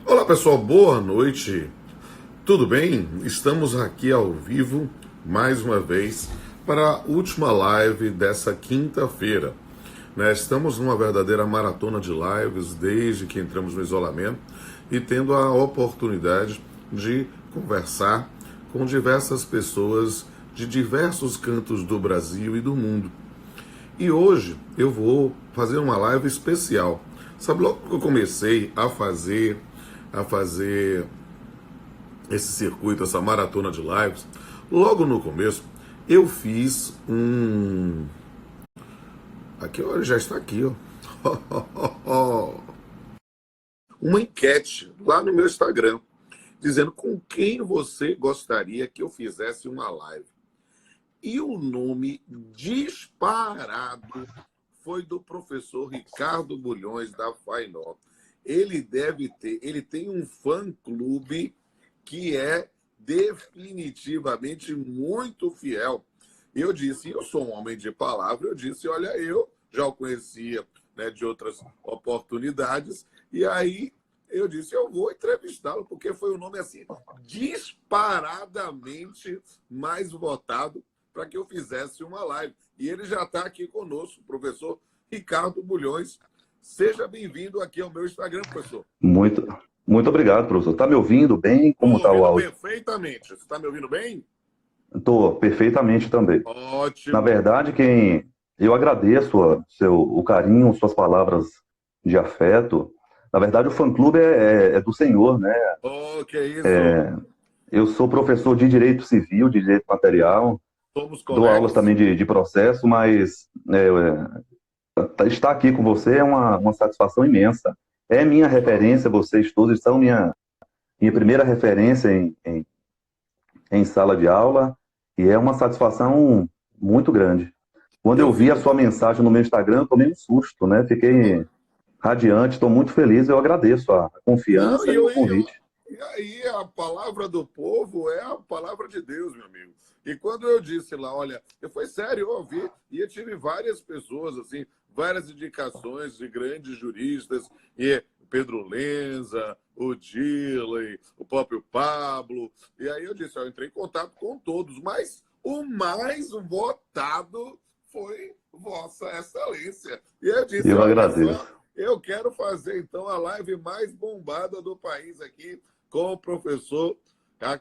Olá pessoal, boa noite. Tudo bem? Estamos aqui ao vivo mais uma vez para a última live dessa quinta-feira. Estamos numa verdadeira maratona de lives desde que entramos no isolamento e tendo a oportunidade de conversar com diversas pessoas de diversos cantos do Brasil e do mundo. E hoje eu vou fazer uma live especial. Sabe, logo que eu comecei a fazer esse circuito, essa maratona de lives, logo no começo, eu fiz um. Aqui, olha, já está aqui, ó. Uma enquete lá no meu Instagram, dizendo com quem você gostaria que eu fizesse uma live. E o nome disparado foi do professor Ricardo Bulhões, da FAINOR. Ele tem um fã-clube que é definitivamente muito fiel. Eu disse, eu sou um homem de palavra, eu disse, olha, eu já o conhecia, né, de outras oportunidades, e aí eu disse, eu vou entrevistá-lo, porque foi um nome assim, disparadamente mais votado para que eu fizesse uma live. E ele já está aqui conosco, o professor Ricardo Bulhões. Seja bem-vindo aqui ao meu Instagram, professor. Muito obrigado, professor. Está me ouvindo bem? Como Estou está o ouvindo áudio? perfeitamente. Você está me ouvindo bem? Estou perfeitamente também. Na Ótimo. verdade, eu agradeço o carinho, suas palavras de afeto. Na verdade, o fã-clube é do senhor, né? Oh, que isso. Eu sou professor de Direito Civil, de Direito Material, Somos dou aulas colegas? também de processo, mas estar aqui com você é uma satisfação imensa. É minha referência, vocês todos são minha primeira referência em sala de aula, e é uma satisfação muito grande. Quando Eu eu vi a fico. sua mensagem no meu Instagram, eu tomei um susto, né? Fiquei radiante, estou muito feliz, eu agradeço a Não, confiança e o convite. e aí a palavra do povo é a palavra de Deus, meu amigo. E quando eu disse lá, olha, foi sério, eu ouvi, e eu tive várias pessoas, assim, várias indicações de grandes juristas, e Pedro Lenza, o Dilley, o próprio Pablo, e aí eu disse, eu entrei em contato com todos, mas o mais votado foi Vossa Excelência. E eu disse, Eu olha só, agradeço. eu quero fazer, então, a live mais bombada do país aqui com o professor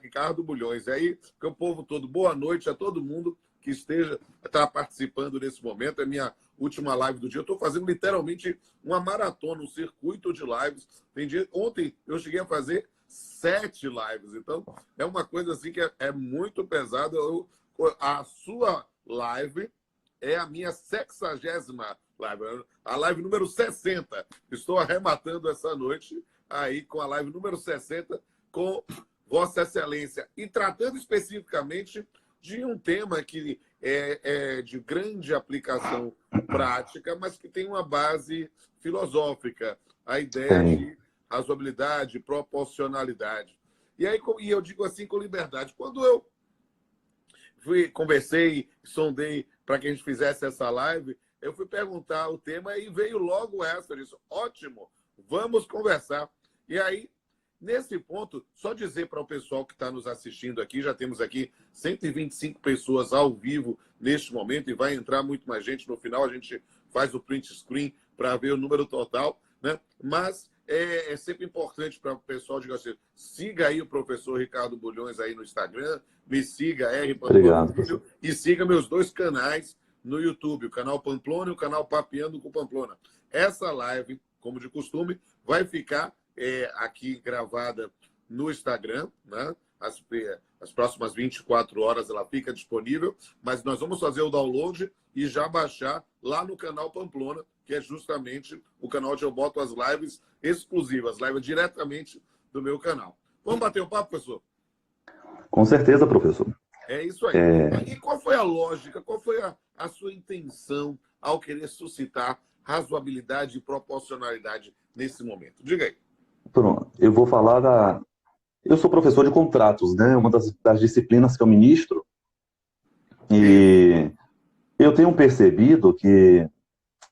Ricardo Bulhões. E aí, que o povo todo, boa noite a todo mundo que está participando nesse momento. É minha última live do dia. Eu estou fazendo literalmente uma maratona, um circuito de lives. Ontem eu cheguei a fazer 7 lives. Então, é uma coisa assim que é muito pesada. A sua live é a minha 60ª live, a live número 60. Estou arrematando essa noite aí com a live número 60 com Vossa Excelência e tratando especificamente de um tema que é de grande aplicação prática, mas que tem uma base filosófica, a ideia Tem. de razoabilidade, proporcionalidade. E aí e eu digo assim com liberdade, quando eu conversei, sondei para que a gente fizesse essa live, eu fui perguntar o tema e veio logo essa. Eu disse, ótimo, vamos conversar. E aí, nesse ponto, só dizer para o pessoal que está nos assistindo aqui, já temos aqui 125 pessoas ao vivo neste momento e vai entrar muito mais gente. No final, a gente faz o print screen para ver o número total, né? Mas é sempre importante para o pessoal dizer assim, siga aí o professor Ricardo Bulhões aí no Instagram, me siga, R. Pamplona Obrigado, Filho, professor. e siga meus 2 canais no YouTube, o canal Pamplona e o canal Papeando com Pamplona. Essa live, como de costume, vai ficar aqui gravada no Instagram, né? As próximas 24 horas ela fica disponível, mas nós vamos fazer o download e já baixar lá no canal Pamplona, que é justamente o canal onde eu boto as lives exclusivas, lives diretamente do meu canal. Vamos bater um papo, professor? Com certeza, professor. É isso aí. E qual foi a lógica, qual foi a sua intenção ao querer suscitar razoabilidade e proporcionalidade nesse momento? Diga aí. Pronto. Eu vou falar Eu sou professor de contratos, né? Uma das disciplinas que eu ministro. E eu tenho percebido que,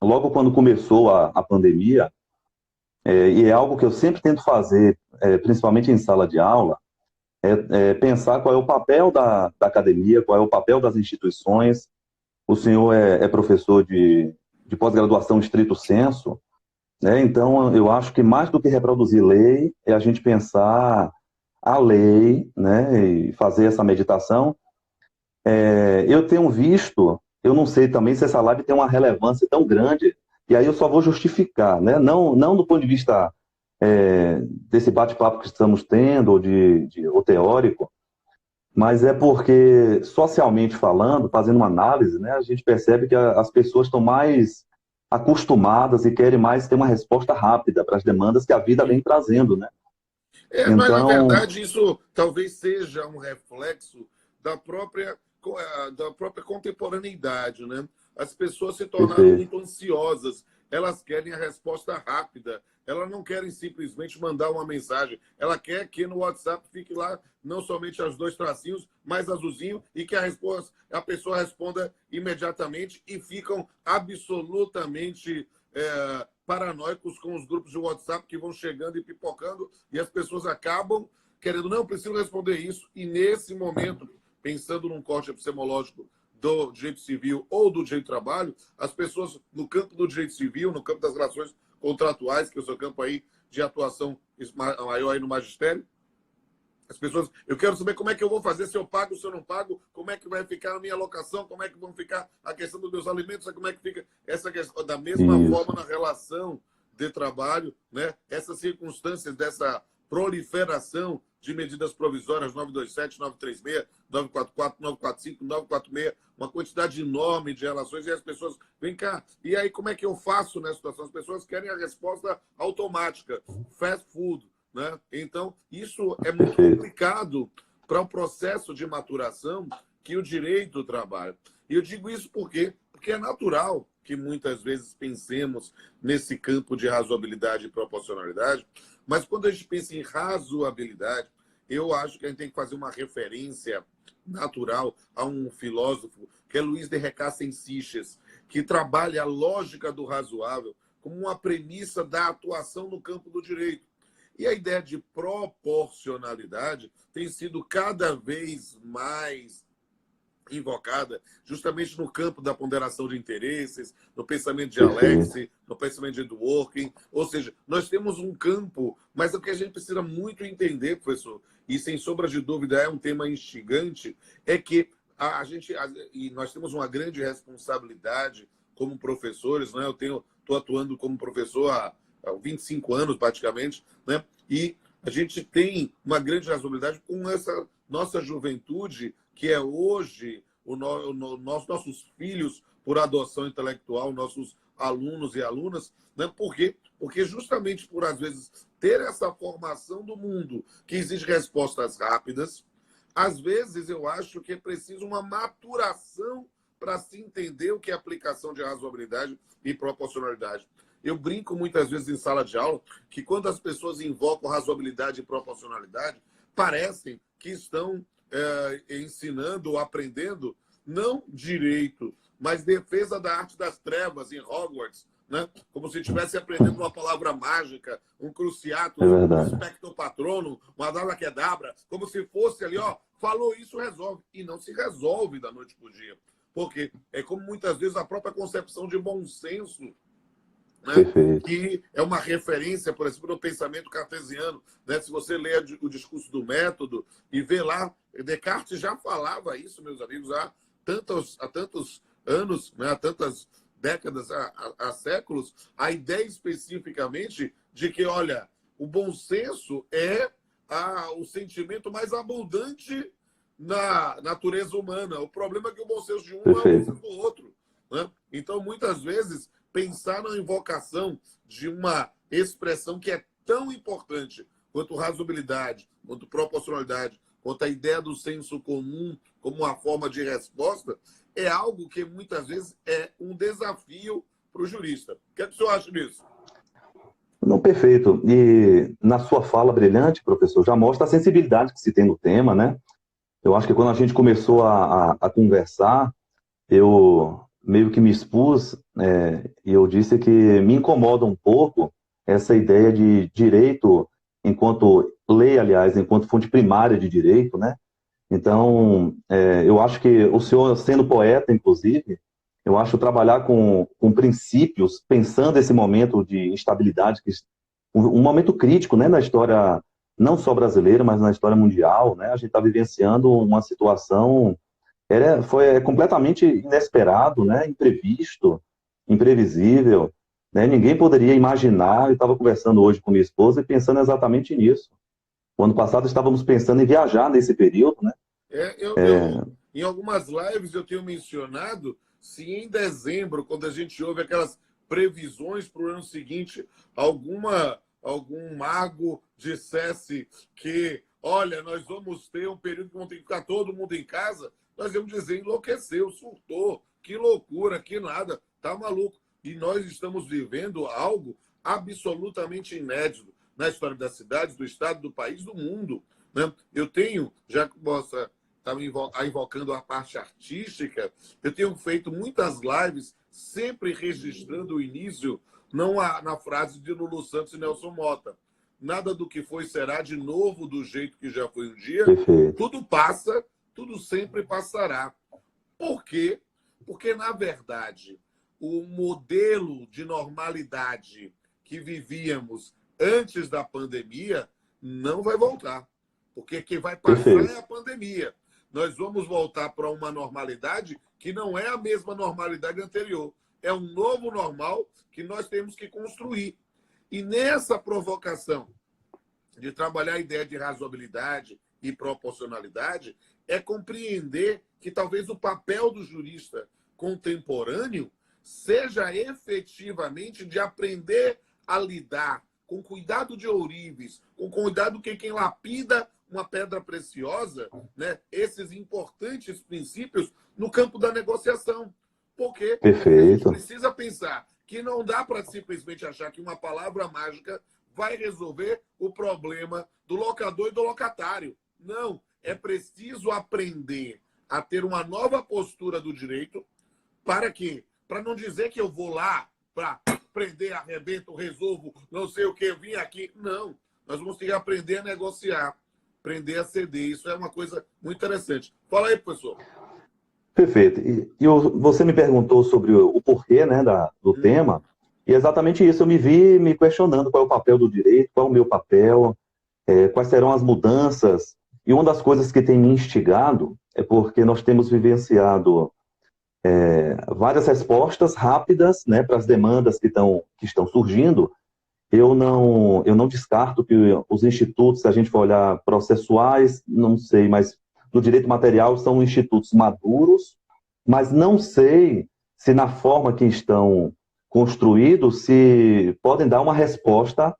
logo quando começou a pandemia, e é algo que eu sempre tento fazer principalmente em sala de aula, é pensar qual é o papel da academia, qual é o papel das instituições. O senhor é professor de pós-graduação estrito sensu, né? Então, eu acho que mais do que reproduzir lei, é a gente pensar a lei, né? E fazer essa meditação. Eu tenho visto, eu não sei também se essa live tem uma relevância tão grande, e aí eu só vou justificar, né? Não do ponto de vista desse bate-papo que estamos tendo, ou teórico, mas é porque, socialmente falando, fazendo uma análise, né, a gente percebe que as pessoas estão mais acostumadas e querem mais ter uma resposta rápida para as demandas que a vida vem trazendo, né? Mas, na Então, verdade, isso talvez seja um reflexo da própria contemporaneidade, né? As pessoas se tornaram perfeito, muito ansiosas, elas querem a resposta rápida, elas não querem simplesmente mandar uma mensagem, ela quer que no WhatsApp fique lá não somente os 2 tracinhos, mas azulzinho, e que a pessoa responda imediatamente, e ficam absolutamente paranoicos com os grupos de WhatsApp que vão chegando e pipocando, e as pessoas acabam querendo, não, preciso responder isso, e nesse momento, pensando num corte epistemológico do direito civil ou do direito do trabalho, as pessoas no campo do direito civil, no campo das relações contratuais, que é o seu campo aí de atuação maior aí no magistério, as pessoas, eu quero saber como é que eu vou fazer, se eu pago, se eu não pago, como é que vai ficar a minha alocação, como é que vão ficar a questão dos meus alimentos, como é que fica essa questão, da mesma isso, forma na relação de trabalho, né? Essas circunstâncias dessa proliferação de medidas provisórias 927, 936, 944, 945, 946, uma quantidade enorme de relações, e as pessoas, vem cá, e aí como é que eu faço nessa situação? As pessoas querem a resposta automática, fast food, né? Então, isso é muito perfeito, complicado para o processo de maturação que o direito trabalha. E eu digo isso porque é natural que muitas vezes pensemos nesse campo de razoabilidade e proporcionalidade, mas quando a gente pensa em razoabilidade, eu acho que a gente tem que fazer uma referência natural a um filósofo, que é Luiz de Recassen Sitges, que trabalha a lógica do razoável como uma premissa da atuação no campo do direito. E a ideia de proporcionalidade tem sido cada vez mais invocada justamente no campo da ponderação de interesses, no pensamento de perfeito, Alexis, no pensamento de Dworkin. Ou seja, nós temos um campo, mas o que a gente precisa muito entender, professor, e sem sombra de dúvida é um tema instigante, é que e nós temos uma grande responsabilidade como professores, né? Eu estou atuando como professor há 25 anos, praticamente, né? E a gente tem uma grande responsabilidade com essa nossa juventude, que é hoje nossos filhos por adoção intelectual, nossos alunos e alunas, né? Por quê? Porque justamente por, às vezes, ter essa formação do mundo que exige respostas rápidas, às vezes eu acho que é preciso uma maturação para se entender o que é aplicação de razoabilidade e proporcionalidade. Eu brinco muitas vezes em sala de aula que quando as pessoas invocam razoabilidade e proporcionalidade, parecem que estão ensinando ou aprendendo não direito, mas defesa da arte das trevas em Hogwarts, né? Como se estivesse aprendendo uma palavra mágica, um cruciatus, é um verdade, spectro patronum, uma abracadabra, como se fosse ali, ó, falou isso, resolve. E não se resolve da noite para o dia. Porque é como muitas vezes a própria concepção de bom senso, né? perfeito, Que é uma referência, por exemplo, no pensamento cartesiano. Né? Se você lê o discurso do método e vê lá, Descartes já falava isso, meus amigos, há tantos anos, né? Há tantas décadas, há séculos, a ideia especificamente de que, olha, o bom senso é o sentimento mais abundante na natureza humana. O problema é que o bom senso de um não é o bom perfeito. senso do outro. Né? Então, muitas vezes, pensar na invocação de uma expressão que é tão importante quanto razoabilidade, quanto proporcionalidade, quanto a ideia do senso comum como uma forma de resposta, é algo que muitas vezes é um desafio para o jurista. O que é que o senhor acha disso? Não, perfeito. E na sua fala brilhante, professor, já mostra a sensibilidade que se tem no tema, né? Eu acho que quando a gente começou a conversar, eu meio que me expus, e eu disse que me incomoda um pouco essa ideia de direito enquanto lei, aliás, enquanto fonte primária de direito, né? Então, eu acho que o senhor, sendo poeta, inclusive, eu acho trabalhar com princípios, pensando esse momento de instabilidade, um momento crítico, né, na história, não só brasileira, mas na história mundial, né? A gente está vivenciando uma situação, foi completamente inesperado, né? Imprevisto, imprevisível, né? Ninguém poderia imaginar. Eu estava conversando hoje com minha esposa e pensando exatamente nisso. O ano passado estávamos pensando em viajar nesse período, né? Em algumas lives eu tenho mencionado se em dezembro, quando a gente ouve aquelas previsões para o ano seguinte, algum mago dissesse que, olha, nós vamos ter um período que vão ter que ficar todo mundo em casa, nós vamos dizer, enlouqueceu, surtou, que loucura, que nada, tá maluco. E nós estamos vivendo algo absolutamente inédito na história da cidade, do estado, do país, do mundo. Né? Eu tenho, já que você está invocando a parte artística, eu tenho feito muitas lives sempre registrando o início, não na frase de Lulu Santos e Nelson Mota. Nada do que foi será de novo do jeito que já foi um dia. Perfeito. Tudo passa, tudo sempre passará. Por quê? Porque, na verdade, o modelo de normalidade que vivíamos antes da pandemia não vai voltar. Porque quem vai passar Perfeito. é a pandemia. Nós vamos voltar para uma normalidade que não é a mesma normalidade anterior. É um novo normal que nós temos que construir. E nessa provocação de trabalhar a ideia de razoabilidade e proporcionalidade, é compreender que talvez o papel do jurista contemporâneo seja efetivamente de aprender a lidar com cuidado de ourives, com cuidado que quem lapida uma pedra preciosa, né? Esses importantes princípios no campo da negociação. Porque a gente precisa pensar que não dá para simplesmente achar que uma palavra mágica vai resolver o problema do locador e do locatário. Não, é preciso aprender a ter uma nova postura do direito para quê? Para não dizer que eu vou lá para prender, arrebento, resolvo, não sei o que, eu vim aqui. Não, nós vamos ter que aprender a negociar, aprender a ceder. Isso é uma coisa muito interessante. Fala aí, professor. Perfeito. Você me perguntou sobre o porquê, né, do tema, e exatamente isso. Eu me vi me questionando qual é o papel do direito, qual é o meu papel, quais serão as mudanças. E uma das coisas que tem me instigado é porque nós temos vivenciado várias respostas rápidas, né, para as demandas que estão surgindo. Eu não descarto que os institutos, se a gente for olhar processuais, não sei, mas do direito material são institutos maduros, mas não sei se na forma que estão construídos se podem dar uma resposta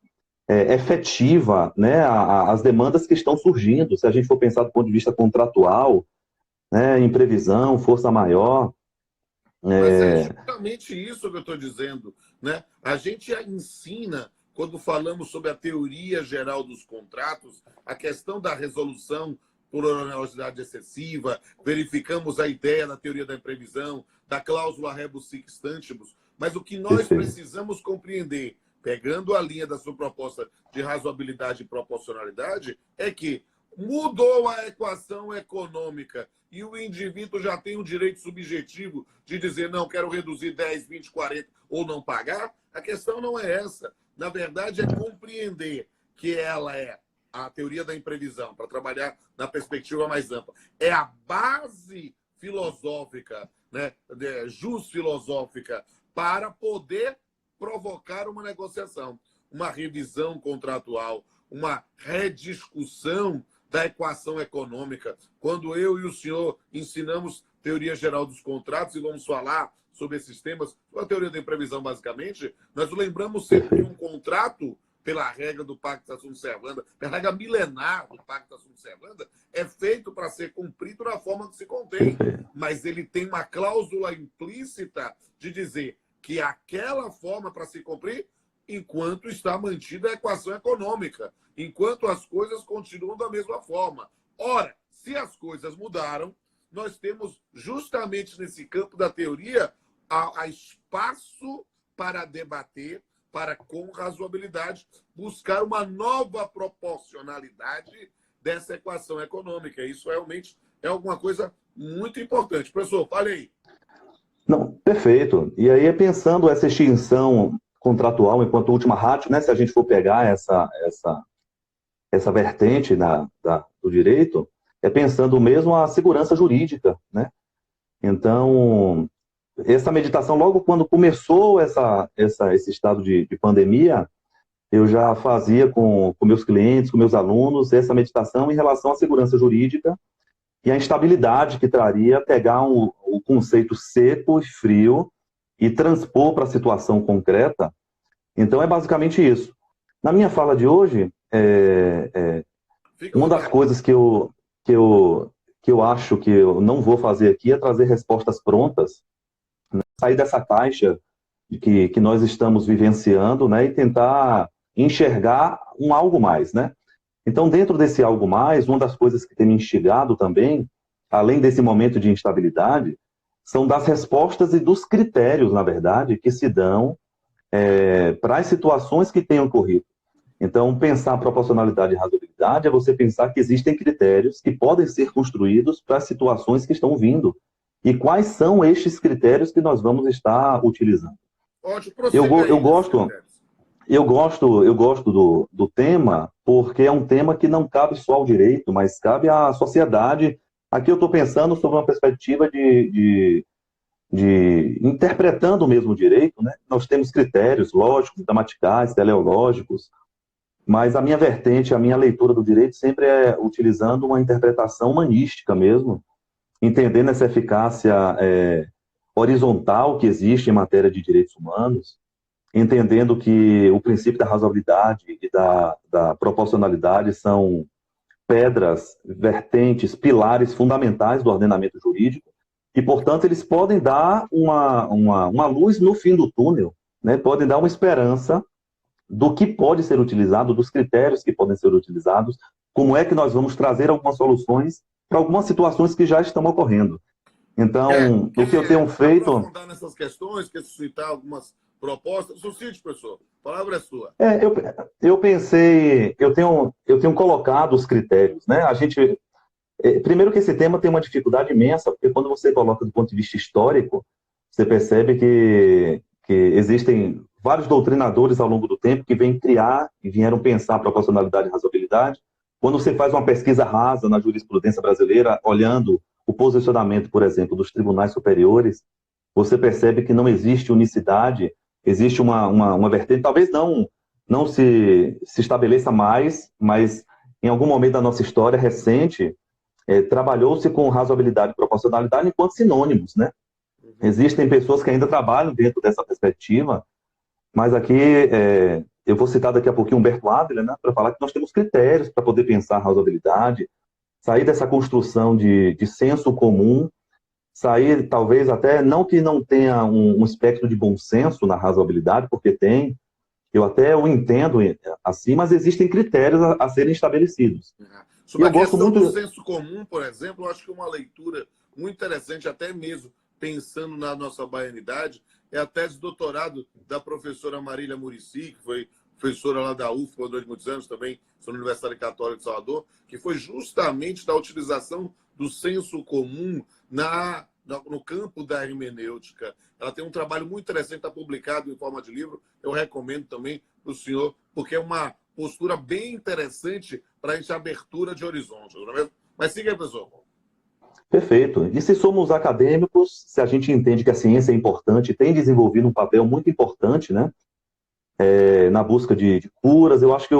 efetiva, né, às demandas que estão surgindo. Se a gente for pensar do ponto de vista contratual, né, em previsão, força maior. Mas é justamente isso que eu estou dizendo. Né? A gente ensina, quando falamos sobre a teoria geral dos contratos, a questão da resolução por onerosidade excessiva, verificamos a ideia da teoria da imprevisão, da cláusula rebus sic stantibus, mas o que nós precisamos compreender, pegando a linha da sua proposta de razoabilidade e proporcionalidade, é que mudou a equação econômica e o indivíduo já tem o direito subjetivo de dizer não, quero reduzir 10, 20, 40 ou não pagar, a questão não é essa. Na verdade, é compreender que ela é a teoria da imprevisão, para trabalhar na perspectiva mais ampla. É a base filosófica, né, jus-filosófica, para poder provocar uma negociação, uma revisão contratual, uma rediscussão da equação econômica. Quando eu e o senhor ensinamos teoria geral dos contratos e vamos falar sobre esses temas, a teoria da imprevisão, basicamente, nós lembramos sempre que um contrato, pela regra do Pacta Sunt Servanda, pela regra milenar do Pacta Sunt Servanda, é feito para ser cumprido na forma que se contém. Mas ele tem uma cláusula implícita de dizer que aquela forma para se cumprir enquanto está mantida a equação econômica, enquanto as coisas continuam da mesma forma. Ora, se as coisas mudaram, nós temos justamente nesse campo da teoria a espaço para debater, para, com razoabilidade, buscar uma nova proporcionalidade dessa equação econômica. Isso realmente é alguma coisa muito importante. Professor, fale aí. Não, perfeito. E aí, pensando essa extinção contratual enquanto última ratio, né, se a gente for pegar essa vertente do direito, pensando mesmo a segurança jurídica, né? Então, essa meditação, logo quando começou esse estado de pandemia, eu já fazia com meus clientes, com meus alunos, essa meditação em relação à segurança jurídica e a instabilidade que traria pegar o conceito seco e frio e transpor para a situação concreta. Então, é basicamente isso. Na minha fala de hoje, uma das coisas que eu acho que eu não vou fazer aqui é trazer respostas prontas, né? Sair dessa caixa que nós estamos vivenciando, né? E tentar enxergar um algo mais, né? Então, dentro desse algo mais, uma das coisas que tem me instigado também, além desse momento de instabilidade, são das respostas e dos critérios, na verdade, que se dão para as situações que têm ocorrido. Então, pensar proporcionalidade e razoabilidade é você pensar que existem critérios que podem ser construídos para as situações que estão vindo. E quais são estes critérios que nós vamos estar utilizando? Ótimo, eu gosto do tema porque é um tema que não cabe só ao direito, mas cabe à sociedade. Aqui eu estou pensando sobre uma perspectiva de interpretando mesmo o direito, né? Nós temos critérios lógicos, gramaticais, teleológicos, mas a minha vertente, a minha leitura do direito sempre é utilizando uma interpretação humanística mesmo, entendendo essa eficácia horizontal que existe em matéria de direitos humanos, entendendo que o princípio da razoabilidade e da proporcionalidade são pedras, vertentes, pilares fundamentais do ordenamento jurídico, e, portanto, eles podem dar uma luz no fim do túnel, né? Podem dar uma esperança do que pode ser utilizado, dos critérios que podem ser utilizados, como é que nós vamos trazer algumas soluções para algumas situações que já estão ocorrendo. Então, o que eu tenho feito... aprofundar nessas questões, quer suscitar algumas propostas? Suscite, professor. A palavra é sua. Eu pensei... Eu tenho colocado os critérios, né? Primeiro que esse tema tem uma dificuldade imensa, porque quando você coloca do ponto de vista histórico, você percebe que existem vários doutrinadores ao longo do tempo que vêm criar e vieram pensar a proporcionalidade e razoabilidade. Quando você faz uma pesquisa rasa na jurisprudência brasileira, olhando o posicionamento, por exemplo, dos tribunais superiores, você percebe que não existe unicidade, existe uma vertente, talvez não se estabeleça mais, mas em algum momento da nossa história recente, trabalhou-se com razoabilidade e proporcionalidade enquanto sinônimos, né? Existem pessoas que ainda trabalham dentro dessa perspectiva, mas aqui eu vou citar daqui a pouquinho Humberto Ávila, né, para falar que nós temos critérios para poder pensar a razoabilidade, sair dessa construção de senso comum, sair talvez até, não que não tenha um espectro de bom senso na razoabilidade, porque tem, eu até o entendo assim, mas existem critérios a serem estabelecidos. Sobre a questão do senso comum, por exemplo, eu acho que uma leitura muito interessante, até mesmo pensando na nossa baianidade, é a tese de doutorado da professora Marília Muricy, que foi professora lá da UFPA durante muitos anos, também na Universidade Católica de Salvador, que foi justamente da utilização do senso comum no campo da hermenêutica. Ela tem um trabalho muito interessante, está publicado em forma de livro, eu recomendo também para o senhor, porque é uma postura bem interessante para a gente abertura de horizonte, não é mesmo? Mas siga aí, professor. Perfeito. E se somos acadêmicos, se a gente entende que a ciência é importante, tem desenvolvido um papel muito importante, né, na busca de curas, eu acho que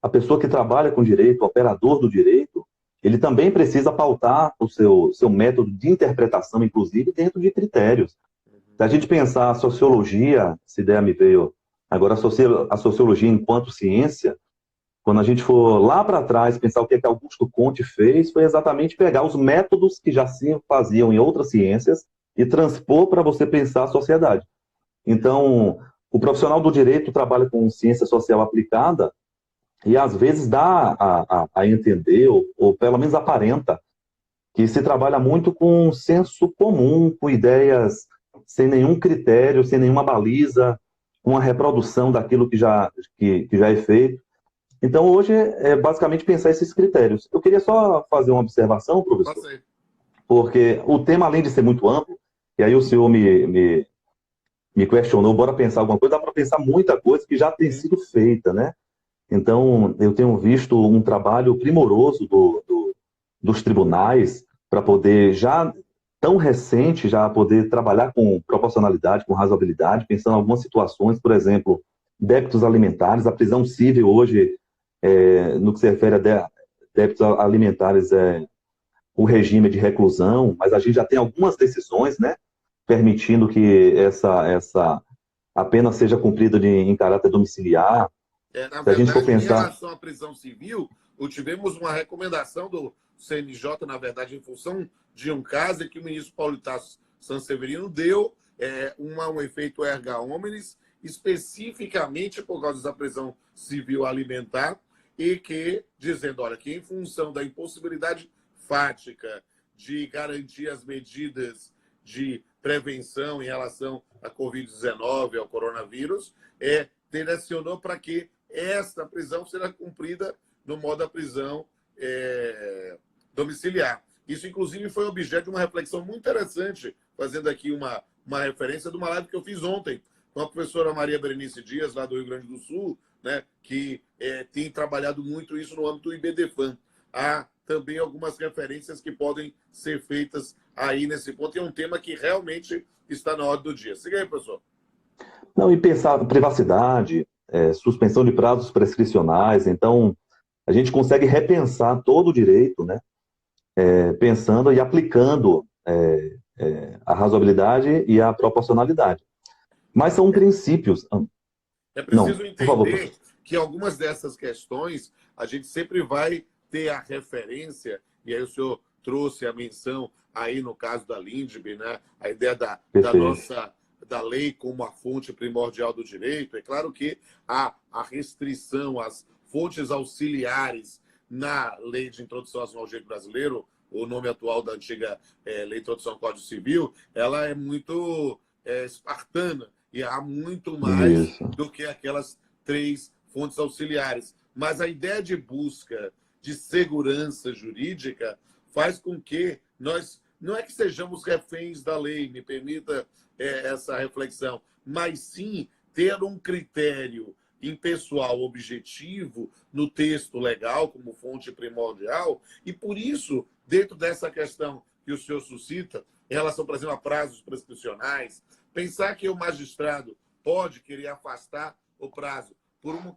a pessoa que trabalha com direito, o operador do direito, ele também precisa pautar o seu método de interpretação, inclusive, dentro de critérios. Se a gente pensar a sociologia, essa ideia me veio agora, a sociologia enquanto ciência, quando a gente for lá para trás pensar o que Augusto Comte fez, foi exatamente pegar os métodos que já se faziam em outras ciências e transpor para você pensar a sociedade. Então, o profissional do direito trabalha com ciência social aplicada e às vezes dá a entender, ou pelo menos aparenta, que se trabalha muito com senso comum, com ideias sem nenhum critério, sem nenhuma baliza, uma reprodução daquilo que já é feito. Então, hoje, é basicamente pensar esses critérios. Eu queria só fazer uma observação, professor, porque o tema, além de ser muito amplo, e aí o senhor me questionou, bora pensar alguma coisa, dá para pensar muita coisa que já tem sido feita, né? Então, eu tenho visto um trabalho primoroso dos tribunais para poder, já tão recente, já poder trabalhar com proporcionalidade, com razoabilidade, pensando em algumas situações, por exemplo, débitos alimentares, a prisão civil hoje, no que se refere a débitos alimentares, o regime de reclusão, mas a gente já tem algumas decisões, né, permitindo que a pena seja cumprida em caráter domiciliar. Na Se a gente for verdade, em pensar... relação à prisão civil, tivemos uma recomendação do CNJ, na verdade, em função de um caso em que o ministro Paulo Tasso Sanseverino deu um efeito erga omnes, especificamente por causa da prisão civil alimentar, e que, dizendo, olha, que em função da impossibilidade fática de garantir as medidas de prevenção em relação à Covid-19, ao coronavírus, direcionou para que esta prisão será cumprida no modo da prisão domiciliar. Isso, inclusive, foi objeto de uma reflexão muito interessante, fazendo aqui uma referência de uma live que eu fiz ontem com a professora Maria Berenice Dias, lá do Rio Grande do Sul, né, que tem trabalhado muito isso no âmbito do IBDFAN. Há também algumas referências que podem ser feitas aí nesse ponto, e é um tema que realmente está na ordem do dia. Siga aí, professor. Não, e pensar privacidade, suspensão de prazos prescricionais, então a gente consegue repensar todo o direito, né? Pensando e aplicando a razoabilidade e a proporcionalidade. Mas são princípios. É preciso Não, por favor, entender que algumas dessas questões a gente sempre vai ter a referência, e aí o senhor trouxe a menção aí no caso da LINDB, né? A ideia da lei como a fonte primordial do direito. É claro que a restrição às fontes auxiliares na Lei de Introdução ao Direito Brasileiro, o nome atual da antiga Lei de Introdução ao Código Civil, ela é muito espartana, e há muito mais do que aquelas 3 fontes auxiliares. Mas a ideia de busca de segurança jurídica faz com que nós, não é que sejamos reféns da lei, me permita essa reflexão, mas sim ter um critério impessoal objetivo no texto legal como fonte primordial, e por isso, dentro dessa questão que o senhor suscita, em relação, por exemplo, a prazos prescricionais, pensar que o magistrado pode querer afastar o prazo por um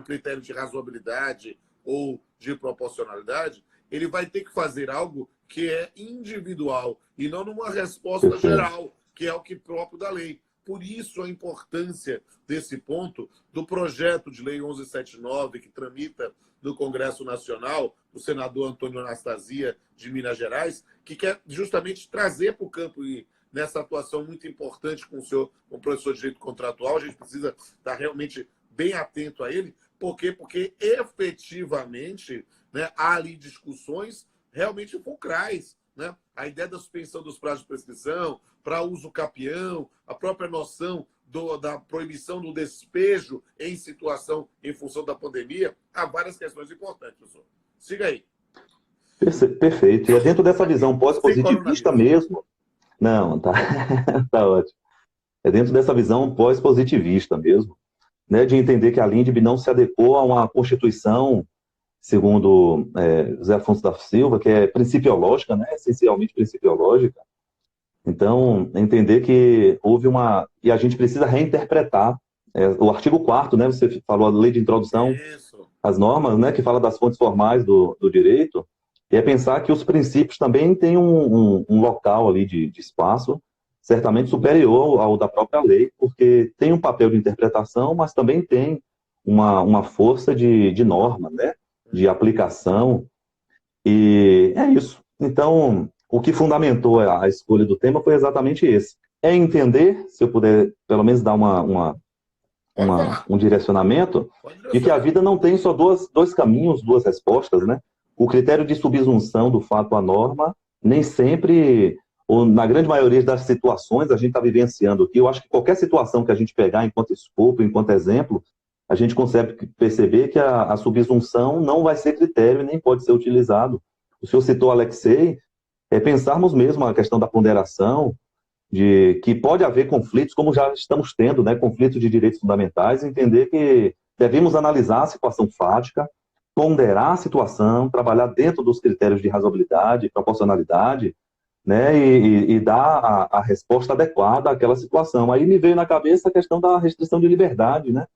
critério de razoabilidade ou de proporcionalidade, ele vai ter que fazer algo que é individual e não numa resposta geral, que é o que próprio da lei. Por isso a importância desse ponto do projeto de lei 1179, que tramita no Congresso Nacional, do senador Antônio Anastasia, de Minas Gerais, que quer justamente trazer para o campo, e nessa atuação muito importante com o senhor, como professor de direito contratual, a gente precisa estar realmente bem atento a ele. Por quê? Porque efetivamente, né, há ali discussões realmente fulcrais, né? A ideia da suspensão dos prazos de prescrição, para uso capião, a própria noção da proibição do despejo em situação em função da pandemia, há várias questões importantes, professor. Siga aí. Perfeito. E é dentro dessa visão pós-positivista mesmo. Não, tá, tá ótimo. É dentro dessa visão pós-positivista mesmo, né, de entender que a LINDB não se adequou a uma Constituição, segundo José Afonso da Silva, que é principiológica, né, essencialmente principiológica. Então, entender que houve e a gente precisa reinterpretar o artigo 4º, né, você falou a lei de introdução às normas, né, que fala das fontes formais do direito, e é pensar que os princípios também têm um local ali de espaço certamente superior ao da própria lei, porque tem um papel de interpretação, mas também tem uma força de norma, né, de aplicação, e é isso. Então, o que fundamentou a escolha do tema foi exatamente esse. É entender, se eu puder pelo menos dar um direcionamento, de que a vida não tem só dois caminhos, 2 respostas, né? O critério de subsunção do fato à norma nem sempre ou na grande maioria das situações, a gente está vivenciando aqui. Eu acho que qualquer situação que a gente pegar enquanto escopo, enquanto exemplo, a gente consegue perceber que a subsunção não vai ser critério e nem pode ser utilizado. O senhor citou Alexei, pensarmos mesmo a questão da ponderação, de que pode haver conflitos, como já estamos tendo, né, conflitos de direitos fundamentais, entender que devemos analisar a situação fática, ponderar a situação, trabalhar dentro dos critérios de razoabilidade, proporcionalidade, né, e dar a resposta adequada àquela situação. Aí me veio na cabeça a questão da restrição de liberdade, né?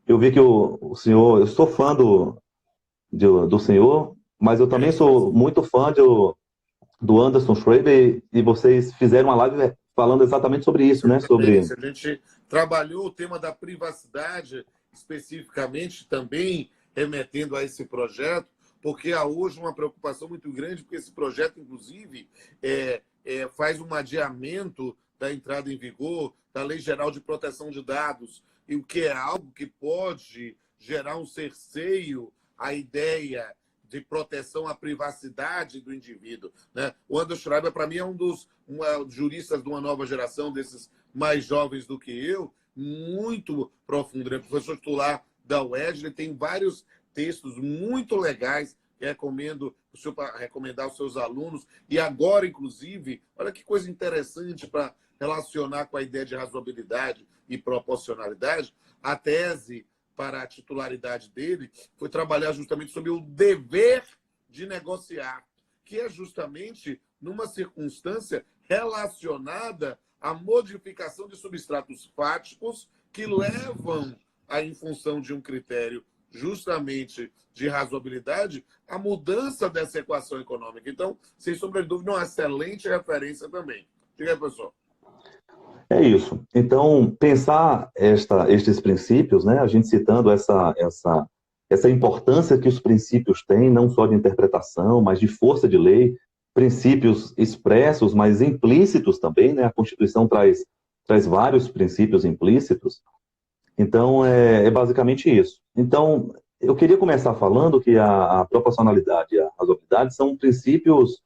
Eu vi que o senhor, eu sou fã do senhor, mas eu também sou muito fã do Anderson Schreiber, e vocês fizeram uma live falando exatamente sobre isso, né? Sobre... A gente trabalhou o tema da privacidade especificamente também, remetendo a esse projeto, porque há hoje uma preocupação muito grande, porque esse projeto, inclusive, faz um adiamento da entrada em vigor da Lei Geral de Proteção de Dados, e o que é algo que pode gerar um cerceio à ideia de proteção à privacidade do indivíduo, né? O Anderson Schreiber, para mim, é um dos juristas de uma nova geração, desses mais jovens do que eu, muito profundo. Ele é professor titular da UERJ, ele tem vários textos muito legais que recomendo o senhor para recomendar aos seus alunos. E agora, inclusive, olha que coisa interessante para relacionar com a ideia de razoabilidade e proporcionalidade, a tese para a titularidade dele foi trabalhar justamente sobre o dever de negociar, que é justamente numa circunstância relacionada à modificação de substratos fáticos que levam, em função de um critério justamente de razoabilidade, a mudança dessa equação econômica. Então, sem sombra de dúvida, uma excelente referência também. Diga aí, professor. É isso. Então, pensar estes princípios, né, a gente citando essa importância que os princípios têm, não só de interpretação, mas de força de lei, princípios expressos, mas implícitos também, né? A Constituição traz vários princípios implícitos. Então, é basicamente isso. Então, eu queria começar falando que a proporcionalidade e a razoabilidade são princípios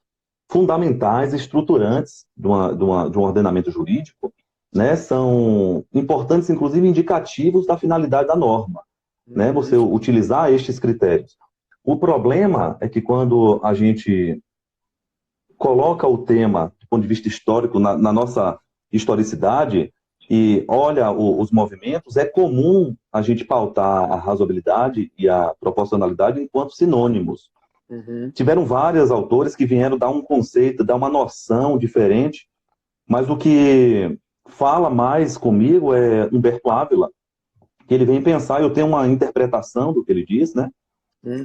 fundamentais, estruturantes de um ordenamento jurídico, né? São importantes, inclusive, indicativos da finalidade da norma, né? Você utilizar estes critérios. O problema é que quando a gente coloca o tema do ponto de vista histórico na nossa historicidade e olha os movimentos, é comum a gente pautar a razoabilidade e a proporcionalidade enquanto sinônimos. Tiveram vários autores que vieram dar um conceito, dar uma noção diferente, mas o que fala mais comigo é Humberto Ávila, que ele vem pensar, eu tenho uma interpretação do que ele diz, né?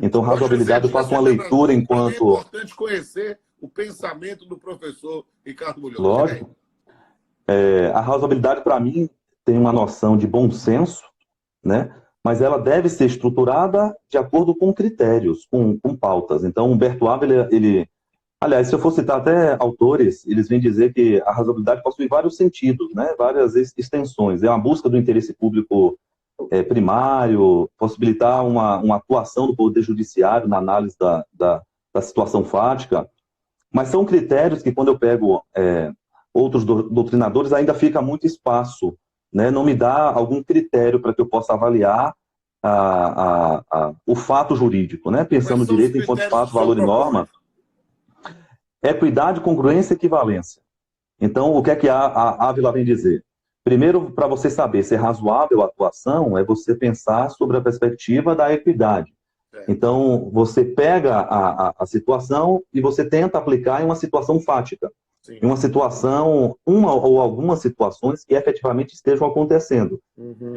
Então, razoabilidade, eu faço uma leitura enquanto... É importante conhecer o pensamento do professor Ricardo Bulhões. Lógico. A razoabilidade, para mim, tem uma noção de bom senso, né? Mas ela deve ser estruturada de acordo com critérios, com pautas. Então, Humberto Ávila, aliás, se eu for citar até autores, eles vêm dizer que a razoabilidade possui vários sentidos, né? Várias extensões. É uma busca do interesse público primário, possibilitar uma atuação do Poder Judiciário na análise da situação fática. Mas são critérios que, quando eu pego outros doutrinadores, ainda fica muito espaço, né? Não me dá algum critério para que eu possa avaliar o fato jurídico, né? Pensando no direito enquanto fato, valor e norma. Equidade, congruência e equivalência. Então, o que é que a Ávila vem dizer? Primeiro, para você saber se é razoável a atuação, é você pensar sobre a perspectiva da equidade. Então, você pega a situação e você tenta aplicar em uma situação fática. Sim. Em uma situação, uma ou algumas situações que efetivamente estejam acontecendo.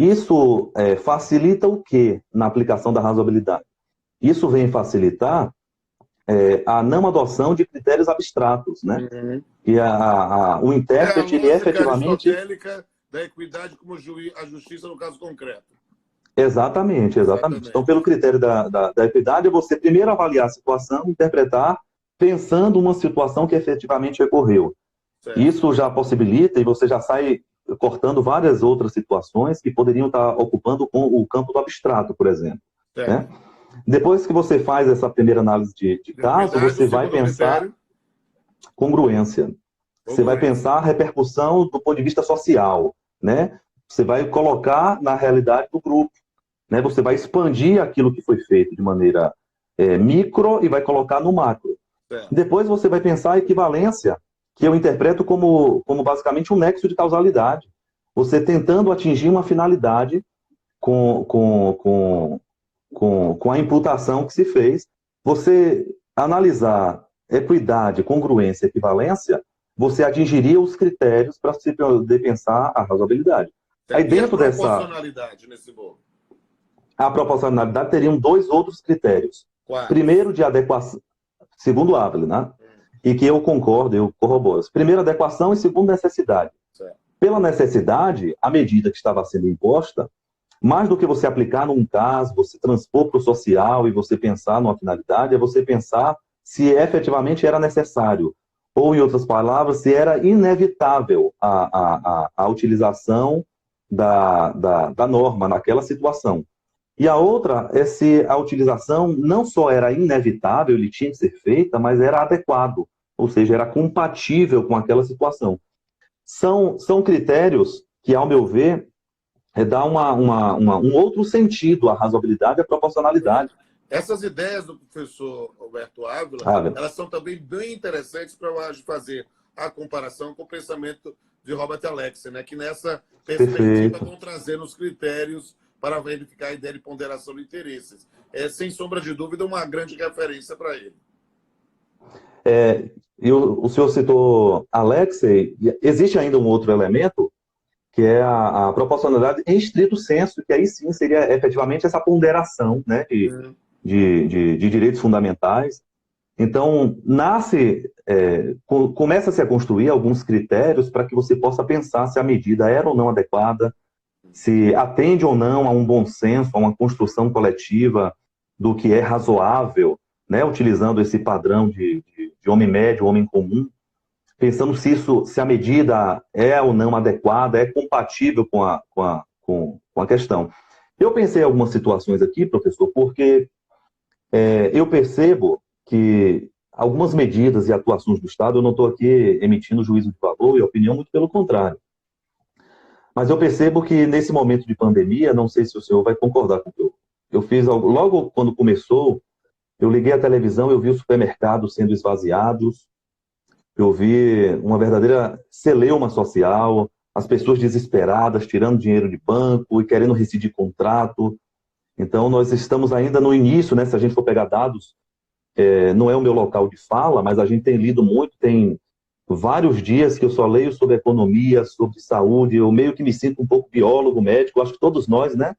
Isso facilita o quê na aplicação da razoabilidade? Isso vem facilitar a não adoção de critérios abstratos, né? E o intérprete, ele efetivamente... da equidade como a justiça no caso concreto. Exatamente. Então, pelo critério da equidade, é você primeiro avaliar a situação, interpretar, pensando uma situação que efetivamente ocorreu. Certo. Isso já possibilita, e você já sai cortando várias outras situações que poderiam estar ocupando o campo do abstrato, por exemplo. Né? Depois que você faz essa primeira análise de caso, você vai pensar congruência. Você vai pensar a repercussão do ponto de vista social, né? Você vai colocar na realidade do grupo, né? Você vai expandir aquilo que foi feito de maneira micro e vai colocar no macro. Certo. Depois você vai pensar a equivalência, que eu interpreto como basicamente um nexo de causalidade. Você tentando atingir uma finalidade com a imputação que se fez. Você analisar equidade, congruência, equivalência, você atingiria os critérios para se poder pensar a razoabilidade. Certo. Aí dentro e a proporcionalidade nesse bolo? A proporcionalidade teriam dois outros critérios. Quais? Primeiro, de adequação, segundo o Ávila, né? E que eu concordo, eu corroboro. Primeiro, adequação e segundo, necessidade. Certo. Pela necessidade, a medida que estava sendo imposta, mais do que você aplicar num caso, você transpor para o social e você pensar numa finalidade, é você pensar se efetivamente era necessário. Ou, em outras palavras, se era inevitável a utilização da norma naquela situação. E a outra é se a utilização não só era inevitável, ele tinha que ser feita, mas era adequado, ou seja, era compatível com aquela situação. São critérios que, ao meu ver, dá um outro sentido à razoabilidade e à proporcionalidade. Essas ideias do professor Roberto Ávila, elas são também bem interessantes para fazer a comparação com o pensamento de Robert Alexy, né? Que nessa perspectiva vão trazendo os critérios para verificar a ideia de ponderação de interesses. É, sem sombra de dúvida, uma grande referência para ele. O senhor citou Alexy, existe ainda um outro elemento, que é a proporcionalidade em estrito senso, que aí sim seria efetivamente essa ponderação, né, de direitos fundamentais. Então, começa-se a construir alguns critérios para que você possa pensar se a medida era ou não adequada, se atende ou não a um bom senso, a uma construção coletiva do que é razoável, né, utilizando esse padrão de homem médio, homem comum, pensando se a medida é ou não adequada, é compatível com a questão. Eu pensei em algumas situações aqui, professor, porque eu percebo que algumas medidas e atuações do Estado, eu não estou aqui emitindo juízo de valor e opinião, muito pelo contrário. Mas eu percebo que nesse momento de pandemia, não sei se o senhor vai concordar com o que eu fiz, logo quando começou, eu liguei a televisão, eu vi os supermercados sendo esvaziados, eu vi uma verdadeira celeuma social, as pessoas desesperadas, tirando dinheiro de banco e querendo rescindir contrato. Então, nós estamos ainda no início, né? Se a gente for pegar dados, não é o meu local de fala, mas a gente tem lido muito, tem vários dias que eu só leio sobre economia, sobre saúde, eu meio que me sinto um pouco biólogo, médico, acho que todos nós, né?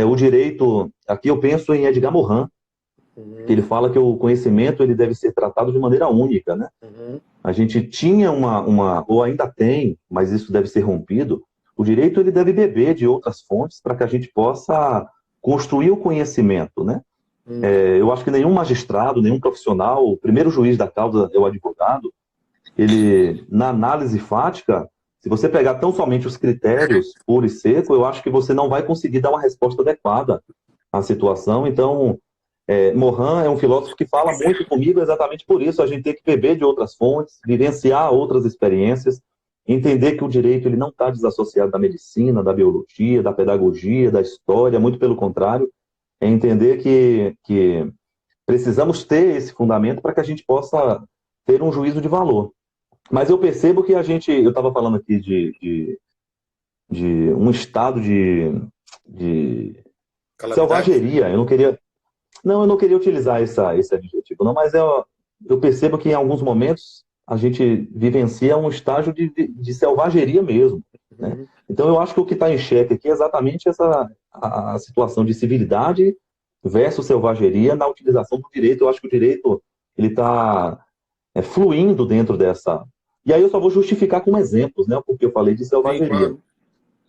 O direito, aqui eu penso em Edgar Morin, que ele fala que o conhecimento ele deve ser tratado de maneira única, né? A gente tinha ou ainda tem, mas isso deve ser rompido, o direito ele deve beber de outras fontes para que a gente possa construir o conhecimento, né? Eu acho que nenhum magistrado, nenhum profissional, o primeiro juiz da causa é o advogado, ele, na análise fática, se você pegar tão somente os critérios puro e seco, eu acho que você não vai conseguir dar uma resposta adequada à situação. Então, Morin é um filósofo que fala muito comigo exatamente por isso. A gente tem que beber de outras fontes, vivenciar outras experiências, entender que o direito ele não está desassociado da medicina, da biologia, da pedagogia, da história, muito pelo contrário. É entender que precisamos ter esse fundamento para que a gente possa ter um juízo de valor. Mas eu percebo que eu estava falando aqui de um estado de selvageria. Eu não queria utilizar esse adjetivo, não, mas eu percebo que em alguns momentos a gente vivencia um estágio de selvageria mesmo, né? Então eu acho que o que está em xeque aqui é exatamente a situação de civilidade versus selvageria na utilização do direito. Eu acho que o direito ele está fluindo dentro dessa... E aí eu só vou justificar com exemplos, né? Porque eu falei de selvageria. Sim,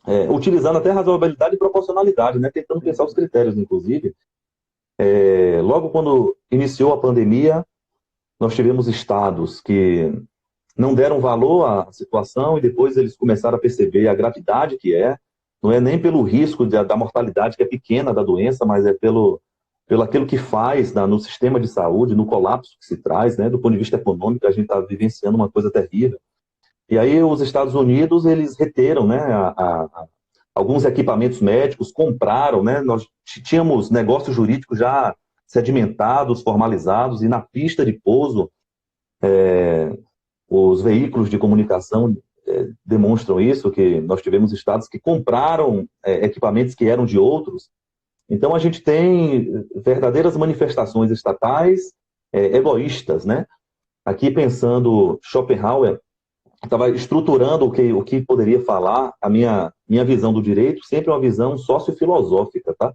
claro. Utilizando até razoabilidade e proporcionalidade, né? Tentando pensar os critérios, inclusive. Logo quando iniciou a pandemia, nós tivemos estados que não deram valor à situação e depois eles começaram a perceber a gravidade que não é nem pelo risco da mortalidade, que é pequena da doença, mas é pelo aquilo que faz no sistema de saúde, no colapso que se traz, né? Do ponto de vista econômico, a gente está vivenciando uma coisa terrível. E aí os Estados Unidos, eles reteram, né, alguns equipamentos médicos, compraram, né, nós tínhamos negócios jurídicos já sedimentados, formalizados, e na pista de pouso, os veículos de comunicação demonstram isso, que nós tivemos estados que compraram equipamentos que eram de outros. Então a gente tem verdadeiras manifestações estatais egoístas, né? Aqui pensando, Schopenhauer estava estruturando o que poderia falar, a minha visão do direito, sempre uma visão sociofilosófica, tá?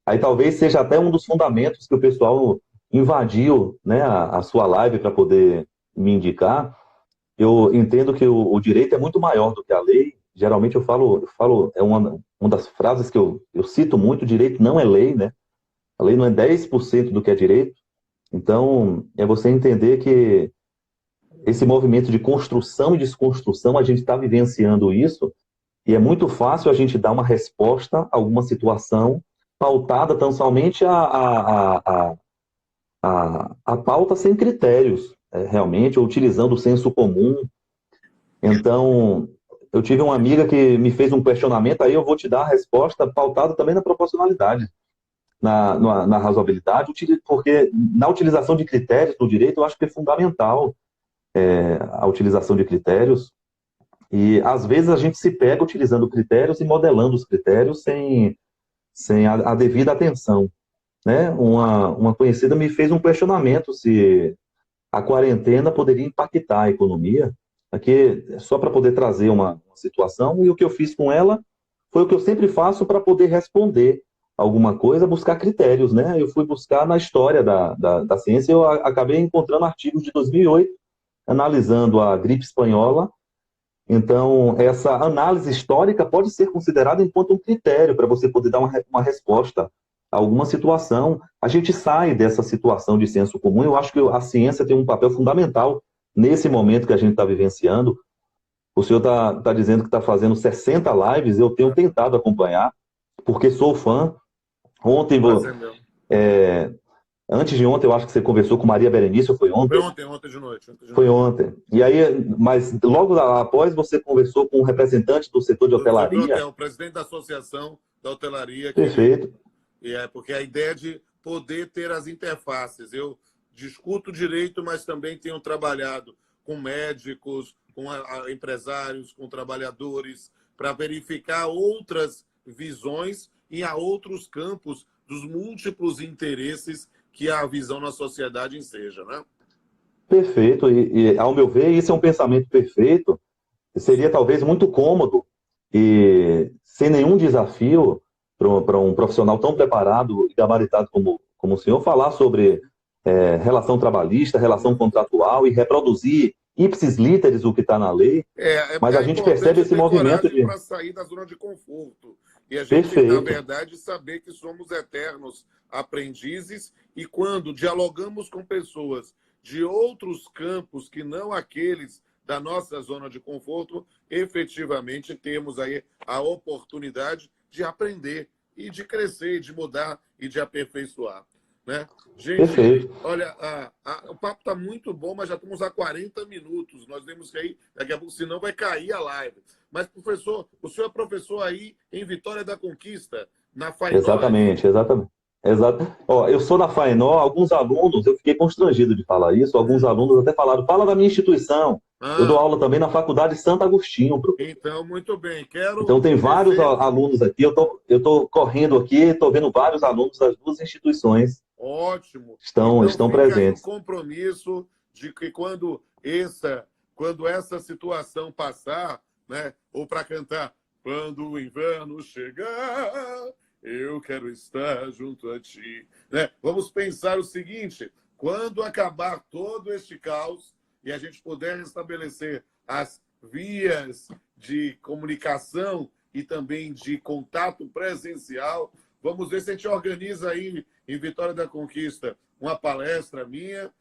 Aí talvez seja até um dos fundamentos que o pessoal invadiu, né, a sua live para poder me indicar. Eu entendo que o direito é muito maior do que a lei. Geralmente eu falo é uma das frases que eu cito muito: direito não é lei, né? A lei não é 10% do que é direito. Então, é você entender que esse movimento de construção e desconstrução, a gente está vivenciando isso, e é muito fácil a gente dar uma resposta a alguma situação pautada tão somente a pauta sem critérios, realmente, ou utilizando o senso comum. Então, eu tive uma amiga que me fez um questionamento, aí eu vou te dar a resposta pautada também na proporcionalidade, na razoabilidade, porque na utilização de critérios do direito, eu acho que é fundamental a utilização de critérios, e às vezes a gente se pega utilizando critérios e modelando os critérios sem a devida atenção, né? Uma conhecida me fez um questionamento se a quarentena poderia impactar a economia, aqui só para poder trazer uma situação, e o que eu fiz com ela foi o que eu sempre faço para poder responder alguma coisa, buscar critérios, né? Eu fui buscar na história da ciência, eu acabei encontrando artigos de 2008, analisando a gripe espanhola. Então, essa análise histórica pode ser considerada enquanto um critério para você poder dar uma resposta a alguma situação. A gente sai dessa situação de senso comum. Eu acho que a ciência tem um papel fundamental nesse momento que a gente está vivenciando. O senhor está dizendo que está fazendo 60 lives, eu tenho tentado acompanhar, porque sou fã. Ontem, antes de ontem, eu acho que você conversou com Maria Berenice, ou foi ontem? Foi ontem de noite. Foi ontem. E aí, mas logo após você conversou com um representante do setor de hotelaria? O presidente da Associação da Hotelaria. Perfeito. Porque a ideia de poder ter as interfaces. Eu discuto direito, mas também tenho trabalhado com médicos, com empresários, com trabalhadores, para verificar outras visões e a outros campos dos múltiplos interesses que a visão na sociedade enseja, né? Perfeito. E, ao meu ver, isso é um pensamento perfeito. Seria talvez muito cômodo e sem nenhum desafio para um profissional tão preparado e gabaritado como o senhor falar sobre relação trabalhista, relação contratual e reproduzir ipsis literis o que está na lei. Mas a gente percebe esse movimento para sair da zona de conforto. E a gente, Perfeito. na verdade, saber que somos eternos aprendizes, e quando dialogamos com pessoas de outros campos que não aqueles da nossa zona de conforto, efetivamente temos aí a oportunidade de aprender e de crescer, de mudar e de aperfeiçoar, né? Gente, Perfeito. Olha, o papo está muito bom, mas já estamos há 40 minutos. Nós temos que ir, daqui a pouco, senão vai cair a live. Mas, professor, o senhor é professor aí em Vitória da Conquista, na FAINOR? Exatamente. Exato. Ó, eu sou da FAINOR, alguns alunos, eu fiquei constrangido de falar isso, alguns alunos até falaram, fala da minha instituição. Eu dou aula também na Faculdade Santo Agostinho. Então, muito bem. Então, tem vários alunos aqui, eu tô correndo aqui, estou vendo vários alunos das duas instituições. Ótimo. Estão presentes. Aí um compromisso de que quando essa situação passar, né, ou para cantar, quando o inverno chegar, eu quero estar junto a ti, né? Vamos pensar o seguinte: quando acabar todo este caos e a gente puder restabelecer as vias de comunicação e também de contato presencial, vamos ver se a gente organiza aí em Vitória da Conquista uma palestra minha,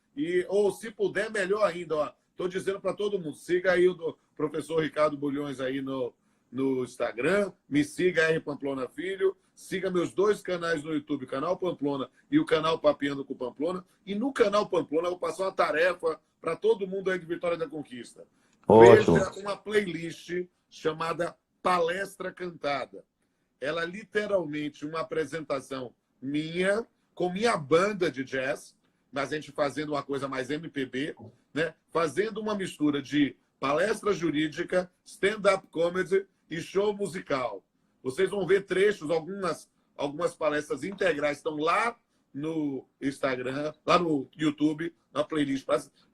ou se puder, melhor ainda. Estou dizendo para todo mundo, siga aí o professor Ricardo Bulhões aí no Instagram, me siga R Pamplona Filho, siga meus dois canais no YouTube, o canal Pamplona e o canal Papeando com Pamplona. E no canal Pamplona eu vou passar uma tarefa para todo mundo aí de Vitória da Conquista. Ótimo. Veja uma playlist chamada Palestra Cantada. Ela é literalmente uma apresentação minha, com minha banda de jazz, mas a gente fazendo uma coisa mais MPB, né? Fazendo uma mistura de palestra jurídica, stand-up comedy e show musical. Vocês vão ver trechos, algumas palestras integrais estão lá no Instagram, lá no YouTube, na playlist.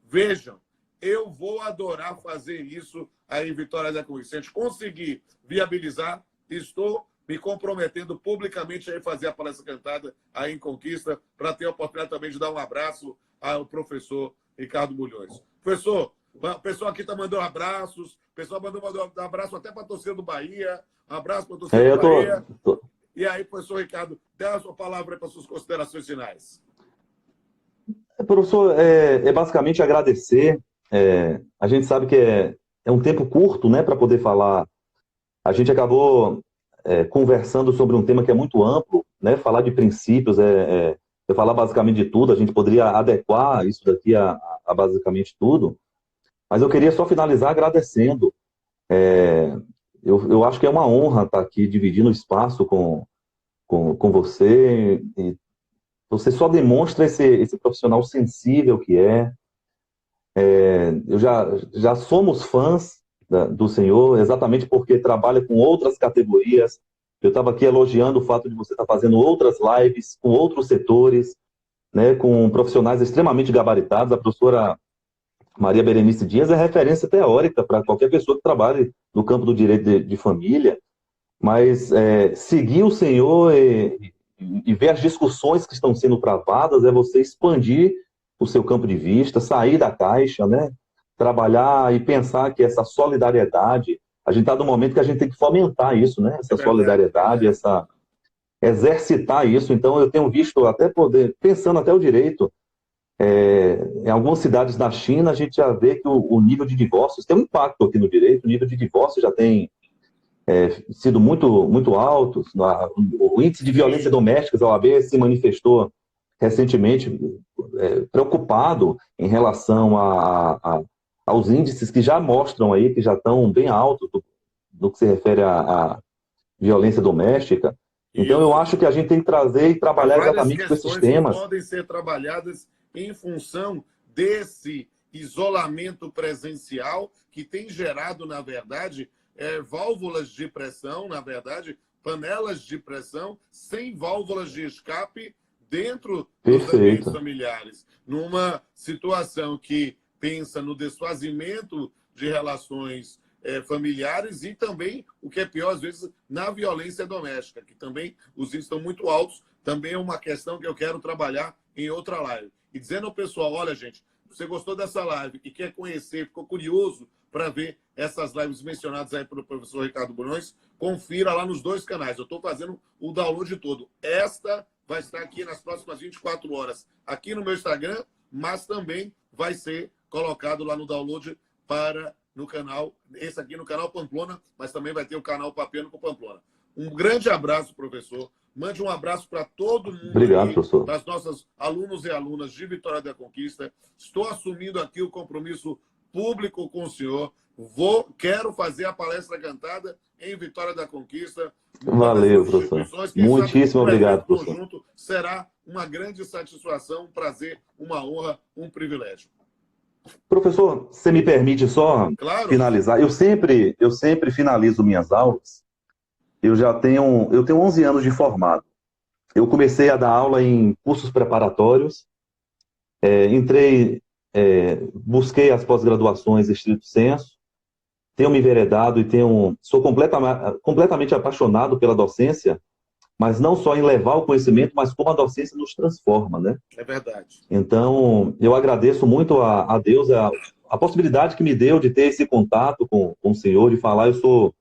Vejam, eu vou adorar fazer isso aí em Vitória da Conquista. Se a gente conseguir viabilizar, estou me comprometendo publicamente a fazer a palestra cantada aí em Conquista, para ter a oportunidade também de dar um abraço ao professor Ricardo Bulhões. Professor, o pessoal aqui está mandando abraços, o pessoal mandou um abraço até para a torcida do Bahia, um abraço para a torcida do Bahia. E aí, professor Ricardo, dê a sua palavra para as suas considerações finais. Professor, basicamente agradecer. A gente sabe que é um tempo curto, né, para poder falar. A gente acabou conversando sobre um tema que é muito amplo, né, falar de princípios, falar basicamente de tudo. A gente poderia adequar isso daqui a basicamente tudo. Mas eu queria só finalizar agradecendo. Eu acho que é uma honra estar aqui dividindo o espaço com você. E você só demonstra esse profissional sensível que é. Já somos fãs do senhor, exatamente porque trabalha com outras categorias. Eu estava aqui elogiando o fato de você estar fazendo outras lives com outros setores, né, com profissionais extremamente gabaritados. A professora Maria Berenice Dias é referência teórica para qualquer pessoa que trabalhe no campo do direito de família, mas seguir o senhor e ver as discussões que estão sendo travadas é você expandir o seu campo de vista, sair da caixa, né? Trabalhar e pensar que essa solidariedade, a gente está num momento que a gente tem que fomentar isso, né? Essa solidariedade, exercitar isso. Então, eu tenho visto até pensando até o direito, em algumas cidades da China, a gente já vê que o nível de divórcios tem um impacto aqui no direito, o nível de divórcio já tem sido muito, muito alto. O índice de violência doméstica, a OAB se manifestou recentemente preocupado em relação aos índices que já mostram aí, que já estão bem altos do que se refere à violência doméstica. Então, eu acho que a gente tem que trazer e trabalhar exatamente com esses temas. Que podem ser trabalhadas em função desse isolamento presencial que tem gerado, na verdade, válvulas de pressão, na verdade, panelas de pressão sem válvulas de escape dentro dos ambientes familiares. Numa situação que pensa no desfazimento de relações familiares e também, o que é pior, às vezes, na violência doméstica, que também os índices estão muito altos, também é uma questão que eu quero trabalhar em outra live. E dizendo ao pessoal, olha, gente, você gostou dessa live e quer conhecer, ficou curioso para ver essas lives mencionadas aí pelo professor Ricardo Bulhões, confira lá nos 2 canais. Eu estou fazendo o download todo. Esta vai estar aqui nas próximas 24 horas, aqui no meu Instagram, mas também vai ser colocado lá no download no canal, esse aqui no canal Pamplona, mas também vai ter o canal Papiano com Pamplona. Um grande abraço, professor. Mande um abraço para todo mundo. Obrigado, professor. Para os nossos alunos e alunas de Vitória da Conquista. Estou assumindo aqui o compromisso público com o senhor. Quero fazer a palestra cantada em Vitória da Conquista. Valeu, professor. Muitíssimo obrigado, professor. Conjunto será uma grande satisfação, um prazer, uma honra, um privilégio. Professor, você me permite só finalizar? Eu sempre finalizo minhas aulas. Eu tenho 11 anos de formado. Eu comecei a dar aula em cursos preparatórios, busquei as pós-graduações estrito sensu, tenho me enveredado e sou completamente apaixonado pela docência, mas não só em levar o conhecimento, mas como a docência nos transforma, né? É verdade. Então, eu agradeço muito a Deus a possibilidade que me deu de ter esse contato com o senhor, de falar. Eu sou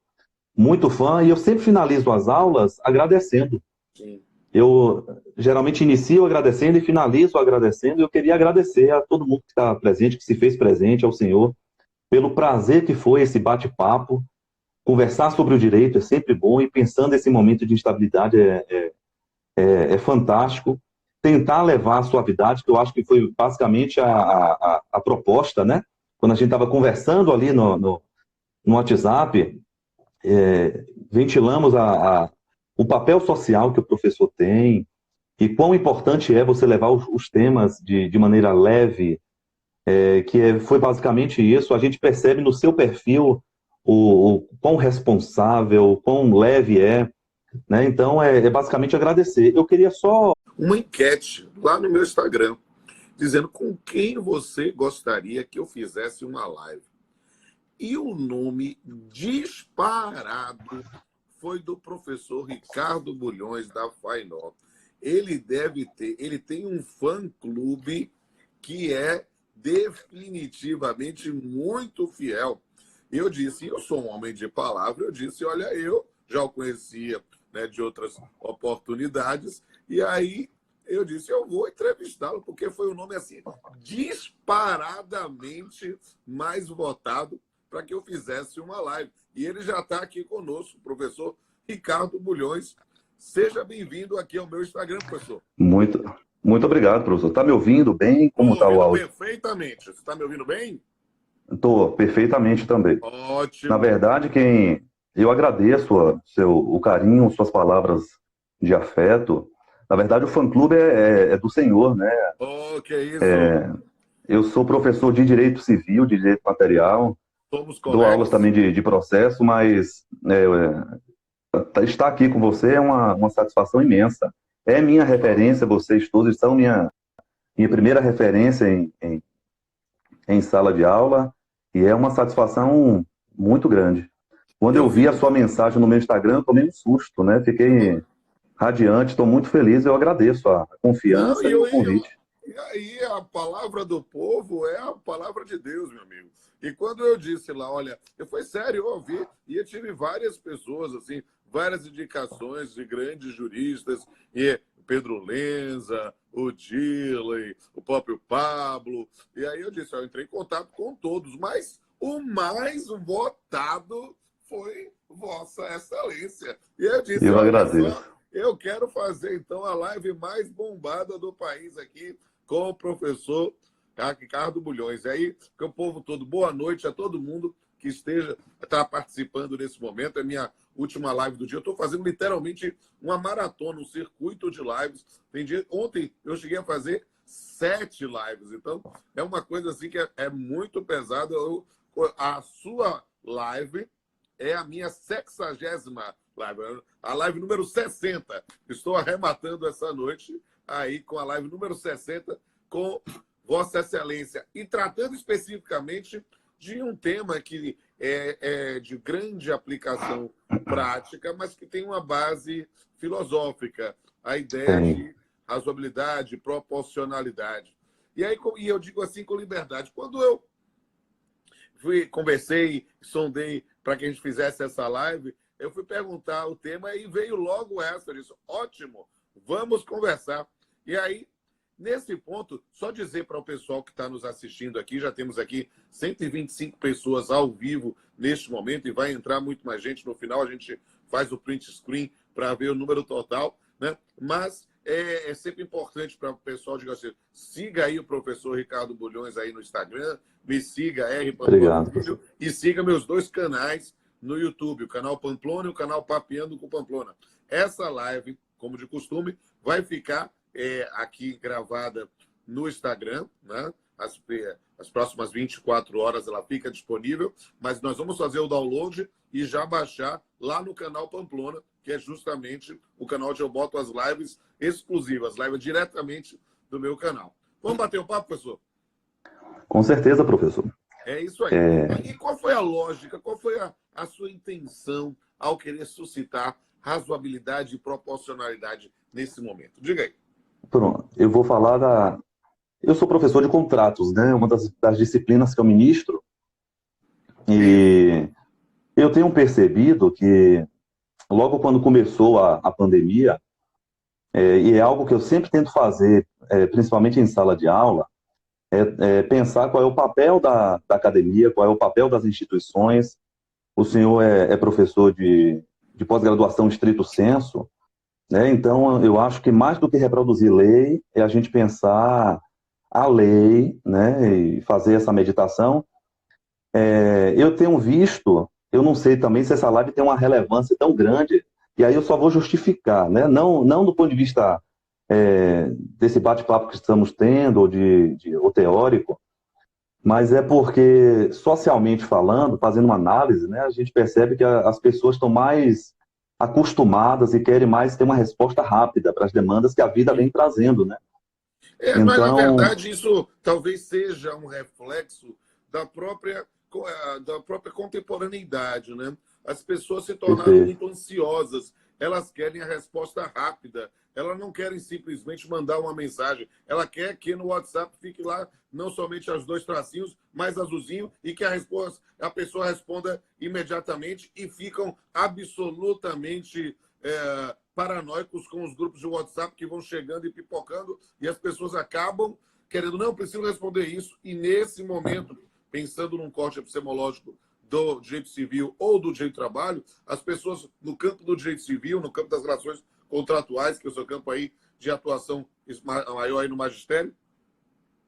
muito fã e eu sempre finalizo as aulas agradecendo. Sim. Eu geralmente inicio agradecendo e finalizo agradecendo. Eu queria agradecer a todo mundo que está presente, que se fez presente, ao senhor, pelo prazer que foi esse bate-papo. Conversar sobre o direito é sempre bom e pensando nesse momento de instabilidade é fantástico. Tentar levar a suavidade, que eu acho que foi basicamente a proposta, né? quando a gente estava conversando ali no WhatsApp, ventilamos o papel social que o professor tem e quão importante é você levar os temas de maneira leve, foi basicamente isso. A gente percebe no seu perfil o quão responsável, o quão leve é, né? Então, é basicamente agradecer. Eu queria só... Uma enquete lá no meu Instagram, dizendo com quem você gostaria que eu fizesse uma live. E o nome disparado foi do professor Ricardo Bulhões, da FAINOL. Ele tem um fã-clube que é definitivamente muito fiel. Eu disse, eu sou um homem de palavra, eu disse, olha, eu já o conhecia, né, de outras oportunidades, e aí eu disse, eu vou entrevistá-lo, porque foi um nome assim, disparadamente mais votado para que eu fizesse uma live. E ele já está aqui conosco, o professor Ricardo Bulhões. Seja bem-vindo aqui ao meu Instagram, professor. Muito obrigado, professor. Está me ouvindo bem? Como está o áudio? Perfeitamente. Você está me ouvindo bem? Estou perfeitamente também. Ótimo. Na verdade, eu agradeço o carinho, suas palavras de afeto. Na verdade, o fã-clube é do senhor, né? Oh, que isso. Eu sou professor de Direito Civil, de Direito Material. Somos dou colegas. aulas também de processo, mas estar aqui com você é uma satisfação imensa. É minha referência, vocês todos são minha primeira referência em sala de aula, e é uma satisfação muito grande. Quando eu vi a sua mensagem no meu Instagram, eu tomei um susto, né? Fiquei radiante, estou muito feliz, eu agradeço a confiança e o convite. E aí a palavra do povo é a palavra de Deus, meu amigo. E quando eu disse lá, olha, foi sério, eu ouvi, e eu tive várias pessoas, assim, várias indicações de grandes juristas, e Pedro Lenza, o Diley, o próprio Pablo, e aí eu disse, eu entrei em contato com todos, mas o mais votado foi Vossa Excelência. E eu disse, eu agradeço. Eu quero fazer, então, a live mais bombada do país aqui com o professor Ricardo Bulhões. E aí, que o povo todo, boa noite a todo mundo que está participando nesse momento. É minha última live do dia. Eu estou fazendo literalmente uma maratona, um circuito de lives. Ontem eu cheguei a fazer 7 lives. Então, é uma coisa assim que é muito pesada. A sua live é a minha 60ª live, a live número 60. Estou arrematando essa noite aí com a live número 60 com Vossa Excelência. E tratando especificamente de um tema que é de grande aplicação prática, mas que tem uma base filosófica. A ideia de razoabilidade, proporcionalidade. E aí eu digo assim com liberdade. Quando eu conversei, sondei para que a gente fizesse essa live, eu fui perguntar o tema e veio logo essa. Eu disse, ótimo, vamos conversar. E aí, nesse ponto, só dizer para o pessoal que está nos assistindo aqui, já temos aqui 125 pessoas ao vivo neste momento e vai entrar muito mais gente. No final, a gente faz o print screen para ver o número total, né? Mas é sempre importante para o pessoal dizer assim, siga aí o professor Ricardo Bulhões aí no Instagram, me siga, Obrigado, e siga meus 2 canais no YouTube, o canal Pamplona e o canal Papeando com Pamplona. Essa live, como de costume, vai ficar aqui gravada no Instagram, né? As próximas 24 horas ela fica disponível, mas nós vamos fazer o download e já baixar lá no canal Pamplona, que é justamente o canal onde eu boto as lives exclusivas, lives diretamente do meu canal. Vamos bater um papo, professor? Com certeza, professor. É isso aí. E qual foi a lógica, qual foi a sua intenção ao querer suscitar razoabilidade e proporcionalidade nesse momento? Diga aí. Pronto, eu vou falar Eu sou professor de contratos, né? Uma das disciplinas que eu ministro. E eu tenho percebido que, logo quando começou a pandemia, e é algo que eu sempre tento fazer, principalmente em sala de aula, pensar qual é o papel da academia, qual é o papel das instituições. O senhor é professor de pós-graduação estrito sensu, né? Então, eu acho que mais do que reproduzir lei, é a gente pensar a lei, né? E fazer essa meditação eu tenho visto, eu não sei também se essa live tem uma relevância tão grande, e aí eu só vou justificar, né? Não do ponto de vista desse bate-papo que estamos tendo, ou teórico, mas é porque, socialmente falando, fazendo uma análise, né, a gente percebe que as pessoas estão mais acostumadas e querem mais ter uma resposta rápida para as demandas que a vida vem trazendo, né? Mas, na Então, verdade, isso talvez seja um reflexo da própria contemporaneidade, né? As pessoas se tornaram perfeito, muito ansiosas, elas querem a resposta rápida, elas não querem simplesmente mandar uma mensagem, ela quer que no WhatsApp fique lá não somente os dois tracinhos, mas azulzinho, e que a pessoa responda imediatamente, e ficam absolutamente paranoicos com os grupos de WhatsApp que vão chegando e pipocando, e as pessoas acabam querendo, não, preciso responder isso, e nesse momento, pensando num corte epistemológico do direito civil ou do direito do trabalho, as pessoas no campo do direito civil, no campo das relações contratuais, que é o seu campo aí de atuação maior aí no magistério,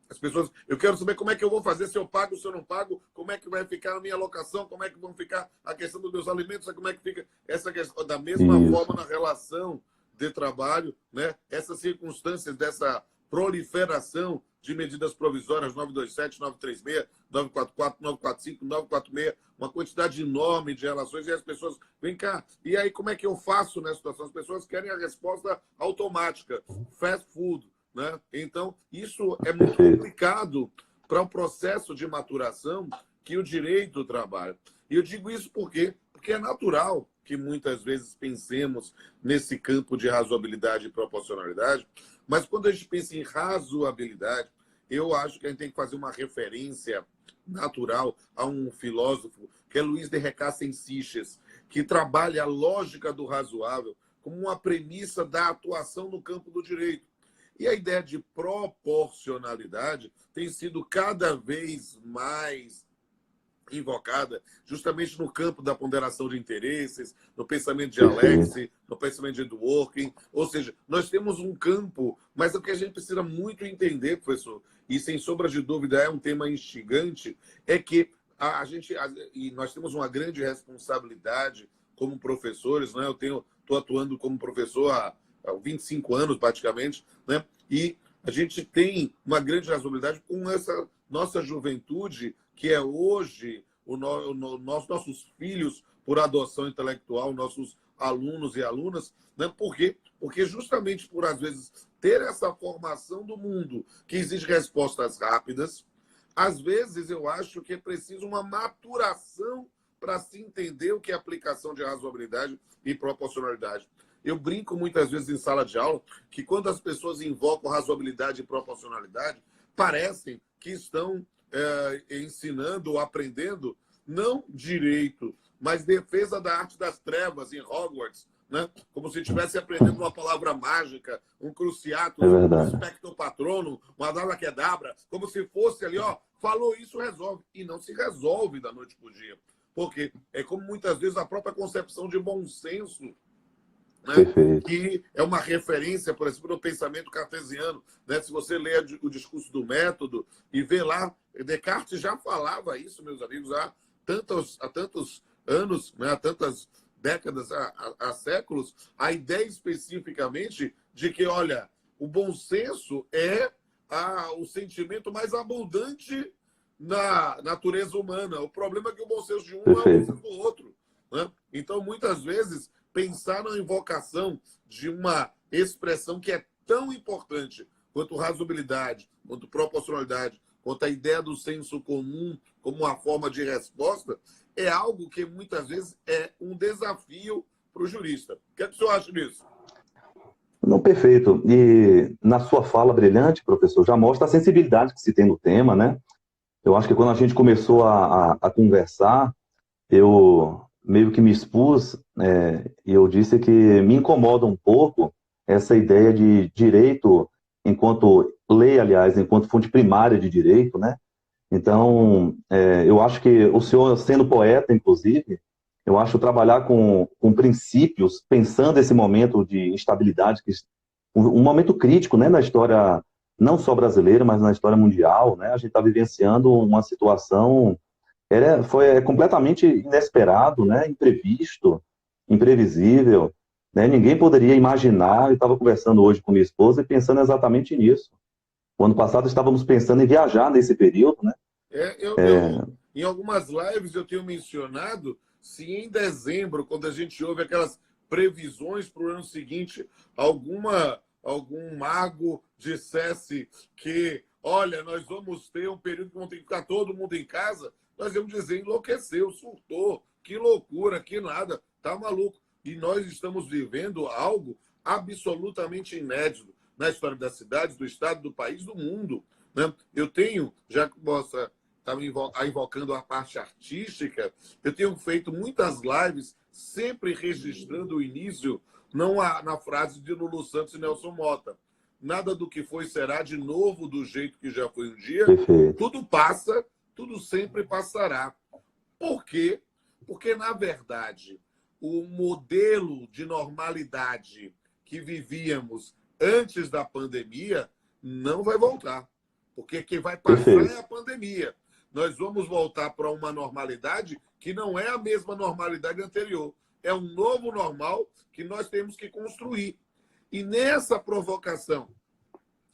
as pessoas, eu quero saber como é que eu vou fazer, se eu pago, se eu não pago, como é que vai ficar a minha alocação, como é que vão ficar a questão dos meus alimentos, como é que fica essa questão, da mesma isso, forma na relação de trabalho, né? Essas circunstâncias dessa proliferação de medidas provisórias 927, 936, 944, 945, 946, uma quantidade enorme de relações, e as pessoas, vem cá, e aí como é que eu faço nessa situação? As pessoas querem a resposta automática, fast food, né? Então, isso é muito perfeito, complicado para o processo de maturação que o direito trabalha. E eu digo isso porque é natural que muitas vezes pensemos nesse campo de razoabilidade e proporcionalidade, mas quando a gente pensa em razoabilidade, eu acho que a gente tem que fazer uma referência natural a um filósofo, que é Luiz de Recassen Sitges, que trabalha a lógica do razoável como uma premissa da atuação no campo do direito. E a ideia de proporcionalidade tem sido cada vez mais invocada justamente no campo da ponderação de interesses, no pensamento de perfeito, Alex, no pensamento de Dworkin. Ou seja, nós temos um campo, mas o que a gente precisa muito entender, professor, e sem sombra de dúvida é um tema instigante, é que e nós temos uma grande responsabilidade como professores, né? Eu estou atuando como professor há 25 anos, praticamente, né? E a gente tem uma grande responsabilidade com essa nossa juventude, que é hoje nossos filhos por adoção intelectual, nossos alunos e alunas, né? Por quê? Porque justamente por, às vezes, ter essa formação do mundo que exige respostas rápidas, às vezes eu acho que é preciso uma maturação para se entender o que é aplicação de razoabilidade e proporcionalidade. Eu brinco muitas vezes em sala de aula que quando as pessoas invocam razoabilidade e proporcionalidade, parecem que estão ensinando ou aprendendo não direito, mas defesa da arte das trevas em Hogwarts, né? Como se estivesse aprendendo uma palavra mágica, um é cruciatus, um verdade, spectro patronum, uma abracadabra, como se fosse ali, ó, falou isso, resolve. E não se resolve da noite para o dia. Porque é como muitas vezes a própria concepção de bom senso, né? perfeito, Que é uma referência, por exemplo, no pensamento cartesiano. Né? Se você lê o discurso do método e vê lá, Descartes já falava isso, meus amigos, há tantos anos, né? Há tantas décadas, há séculos, a ideia especificamente de que, olha, o bom senso é o sentimento mais abundante na natureza humana. O problema é que o bom senso de um não é o bom perfeito. senso do outro. Né? Então, muitas vezes, pensar na invocação de uma expressão que é tão importante quanto razoabilidade, quanto proporcionalidade, quanto a ideia do senso comum como uma forma de resposta, é algo que muitas vezes é um desafio para o jurista. O que é que o senhor acha disso? Não, perfeito. E na sua fala brilhante, professor, já mostra a sensibilidade que se tem no tema, né? Eu acho que quando a gente começou a conversar, eu meio que me expus, e eu disse que me incomoda um pouco essa ideia de direito enquanto lei, aliás, enquanto fonte primária de direito, né? Então, eu acho que o senhor, sendo poeta, inclusive, eu acho trabalhar com princípios, pensando esse momento de instabilidade, um momento crítico, né, na história não só brasileira, mas na história mundial, né? A gente está vivenciando uma situação Foi completamente inesperado, né? Imprevisto, imprevisível, né? Ninguém poderia imaginar. Eu estava conversando hoje com minha esposa e pensando exatamente nisso. O ano passado estávamos pensando em viajar nesse período, né? Em algumas lives eu tenho mencionado se em dezembro, quando a gente ouve aquelas previsões para o ano seguinte, algum mago dissesse que, olha, nós vamos ter um período que vão ter que ficar todo mundo em casa, nós vamos dizer, enlouqueceu, surtou, que loucura, que nada, tá maluco. E nós estamos vivendo algo absolutamente inédito na história da cidade, do estado, do país, do mundo. Né? Eu tenho, já que você está invocando a parte artística, eu tenho feito muitas lives, sempre registrando o início, não na frase de Lulu Santos e Nelson Mota. Nada do que foi será de novo do jeito que já foi um dia. Perfeito. Tudo passa, tudo sempre passará. Por quê? Porque, na verdade, o modelo de normalidade que vivíamos antes da pandemia não vai voltar. Porque quem vai passar Perfeito. é a pandemia. Nós vamos voltar para uma normalidade que não é a mesma normalidade anterior. É um novo normal que nós temos que construir. E nessa provocação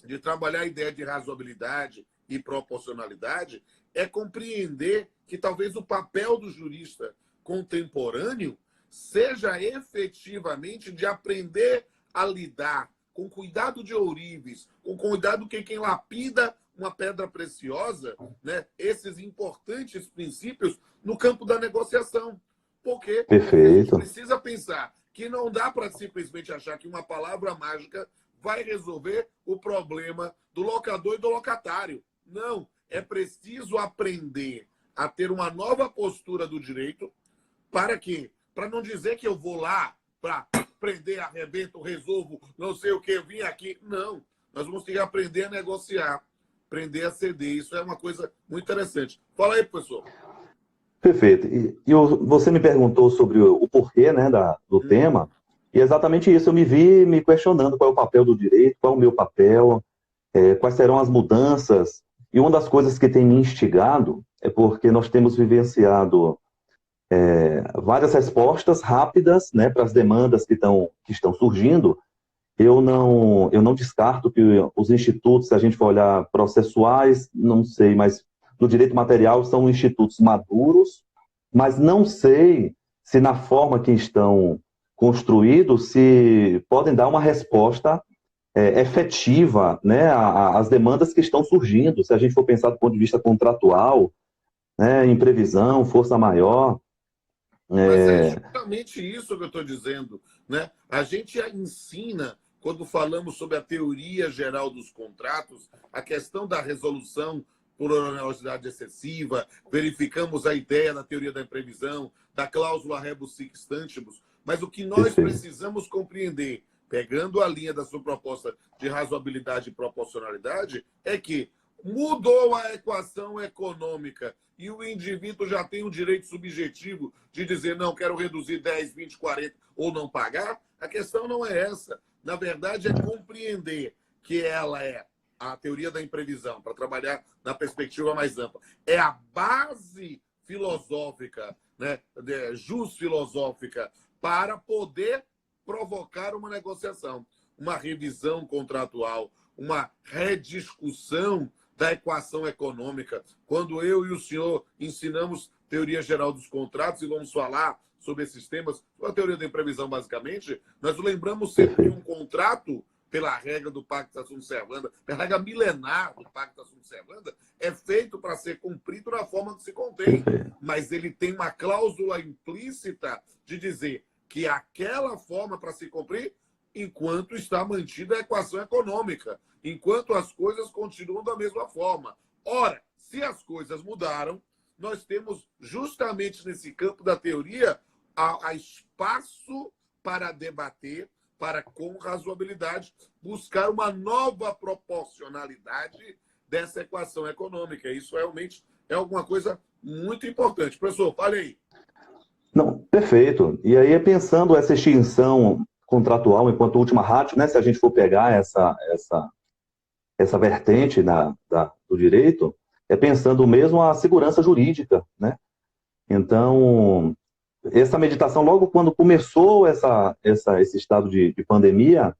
de trabalhar a ideia de razoabilidade e proporcionalidade, é compreender que talvez o papel do jurista contemporâneo seja efetivamente de aprender a lidar com cuidado de ourives, com cuidado que quem lapida uma pedra preciosa, né? Esses importantes princípios no campo da negociação. Porque a gente Perfeito. precisa pensar que não dá para simplesmente achar que uma palavra mágica vai resolver o problema do locador e do locatário. Não, é preciso aprender a ter uma nova postura do direito para quê? Para não dizer que eu vou lá para prender, arrebento, resolvo, não sei o que, eu vim aqui. Não, nós vamos ter que aprender a negociar, aprender a ceder. Isso é uma coisa muito interessante. Fala aí, professor. Perfeito. Você me perguntou sobre o porquê, né, do tema, e exatamente isso. Eu me vi me questionando qual é o papel do direito, qual é o meu papel, quais serão as mudanças. E uma das coisas que tem me instigado é porque nós temos vivenciado várias respostas rápidas, né, para as demandas que estão surgindo. Eu não descarto que os institutos, se a gente for olhar processuais, não sei, mas no direito material são institutos maduros, mas não sei se na forma que estão construídos se podem dar uma resposta efetiva, né, às demandas que estão surgindo. Se a gente for pensar do ponto de vista contratual, né, em previsão, força maior. Mas é justamente isso que eu estou dizendo. Né? A gente ensina, quando falamos sobre a teoria geral dos contratos, a questão da resolução por onerosidade excessiva, verificamos a ideia da teoria da imprevisão, da cláusula rebus sic stantibus, mas o que nós precisamos compreender, pegando a linha da sua proposta de razoabilidade e proporcionalidade, é que mudou a equação econômica e o indivíduo já tem o direito subjetivo de dizer não, quero reduzir 10, 20, 40 ou não pagar, a questão não é essa. Na verdade, é compreender que ela é a teoria da imprevisão, para trabalhar na perspectiva mais ampla. É a base filosófica, né, jus-filosófica, para poder provocar uma negociação, uma revisão contratual, uma rediscussão da equação econômica. Quando eu e o senhor ensinamos teoria geral dos contratos e vamos falar sobre esses temas, a teoria da imprevisão, basicamente, nós lembramos sempre que um contrato, pela regra do Pacta Sunt Servanda, pela regra milenar do Pacta Sunt Servanda, é feito para ser cumprido na forma que se contém. Mas ele tem uma cláusula implícita de dizer que aquela forma para se cumprir enquanto está mantida a equação econômica, enquanto as coisas continuam da mesma forma. Ora, se as coisas mudaram, nós temos justamente nesse campo da teoria a espaço para debater, para, com razoabilidade, buscar uma nova proporcionalidade dessa equação econômica. Isso realmente é alguma coisa muito importante. Professor, fale aí. Não, perfeito. E aí, pensando essa extinção contratual enquanto última ratio, né, se a gente for pegar essa vertente do direito, pensando mesmo a segurança jurídica, né? Então, essa meditação, logo quando começou esse estado de pandemia,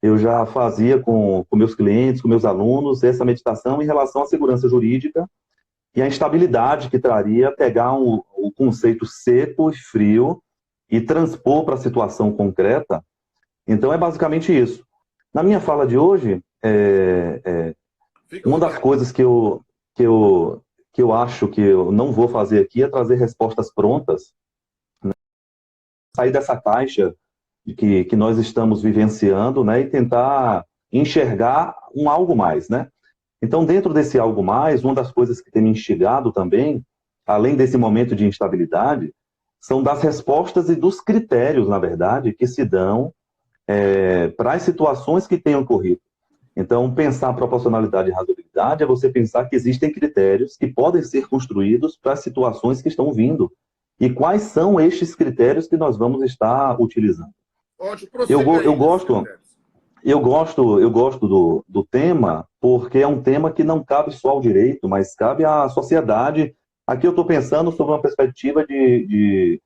eu já fazia com meus clientes, com meus alunos, essa meditação em relação à segurança jurídica e a instabilidade que traria pegar o conceito seco e frio e transpor para a situação concreta. Então, é basicamente isso. Na minha fala de hoje, uma das coisas que eu acho que eu não vou fazer aqui é trazer respostas prontas, né? Sair dessa caixa que nós estamos vivenciando, né? E tentar enxergar um algo mais, né? Então, dentro desse algo mais, uma das coisas que tem me instigado também, além desse momento de instabilidade, são das respostas e dos critérios, na verdade, que se dão para as situações que tenham ocorrido. Então, pensar proporcionalidade e razoabilidade é você pensar que existem critérios que podem ser construídos para as situações que estão vindo. E quais são estes critérios que nós vamos estar utilizando? Ótimo, eu gosto do tema porque é um tema que não cabe só ao direito, mas cabe à sociedade. Aqui eu estou pensando sobre uma perspectiva de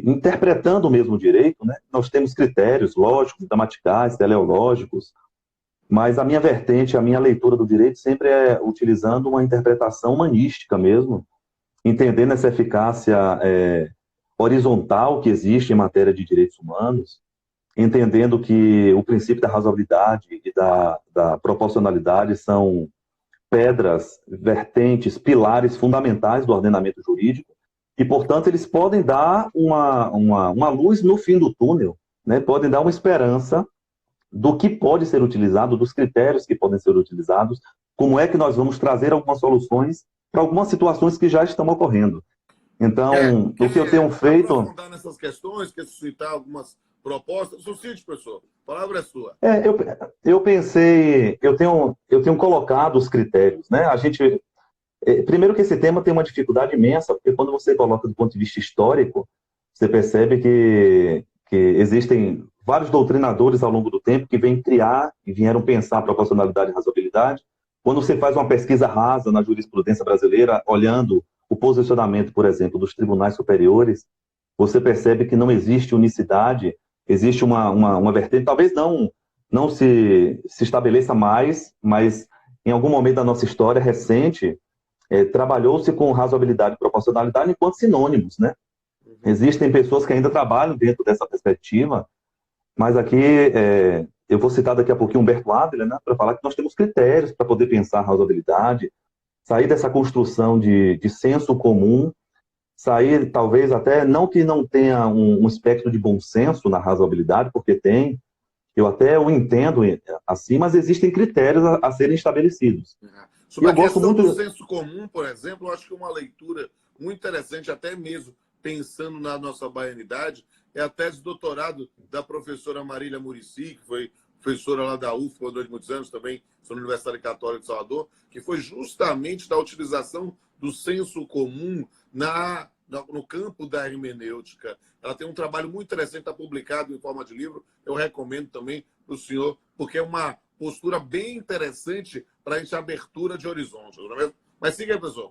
interpretando o mesmo direito, né? Nós temos critérios lógicos, gramaticais, teleológicos, mas a minha vertente, a minha leitura do direito sempre é utilizando uma interpretação humanística mesmo, entendendo essa eficácia horizontal que existe em matéria de direitos humanos, entendendo que o princípio da razoabilidade e da proporcionalidade são pedras, vertentes, pilares fundamentais do ordenamento jurídico, e, portanto, eles podem dar uma luz no fim do túnel, né? Podem dar uma esperança do que pode ser utilizado, dos critérios que podem ser utilizados, como é que nós vamos trazer algumas soluções para algumas situações que já estão ocorrendo. Então, o que eu tenho feito... aprofundar nessas questões, quer suscitar algumas propostas? Suscite, professor. A palavra é sua. Eu pensei, eu tenho colocado os critérios, né? A gente... Primeiro que esse tema tem uma dificuldade imensa, porque quando você coloca do ponto de vista histórico, você percebe que existem vários doutrinadores ao longo do tempo que vêm criar e vieram pensar a proporcionalidade e razoabilidade. Quando você faz uma pesquisa rasa na jurisprudência brasileira, olhando o posicionamento, por exemplo, dos tribunais superiores, você percebe que não existe unicidade, existe uma vertente, talvez não se estabeleça mais, mas em algum momento da nossa história recente, trabalhou-se com razoabilidade e proporcionalidade enquanto sinônimos, né? Existem pessoas que ainda trabalham dentro dessa perspectiva, mas aqui eu vou citar daqui a pouquinho Humberto Ávila, né, para falar que nós temos critérios para poder pensar a razoabilidade, sair dessa construção de senso comum, sair talvez até, não que não tenha um espectro de bom senso na razoabilidade, porque tem, eu até o entendo assim, mas existem critérios a serem estabelecidos. Sobre a questão do senso comum, por exemplo, eu acho que uma leitura muito interessante, até mesmo pensando na nossa baianidade, é a tese de doutorado da professora Marília Muricy, que foi professora lá da UFBA durante muitos anos, também na Universidade Católica de Salvador, que foi justamente da utilização do senso comum no campo da hermenêutica. Ela tem um trabalho muito interessante, está publicado em forma de livro, eu recomendo também para o senhor, porque é uma postura bem interessante para a gente abertura de horizontes, não é mesmo? Mas siga aí, professor.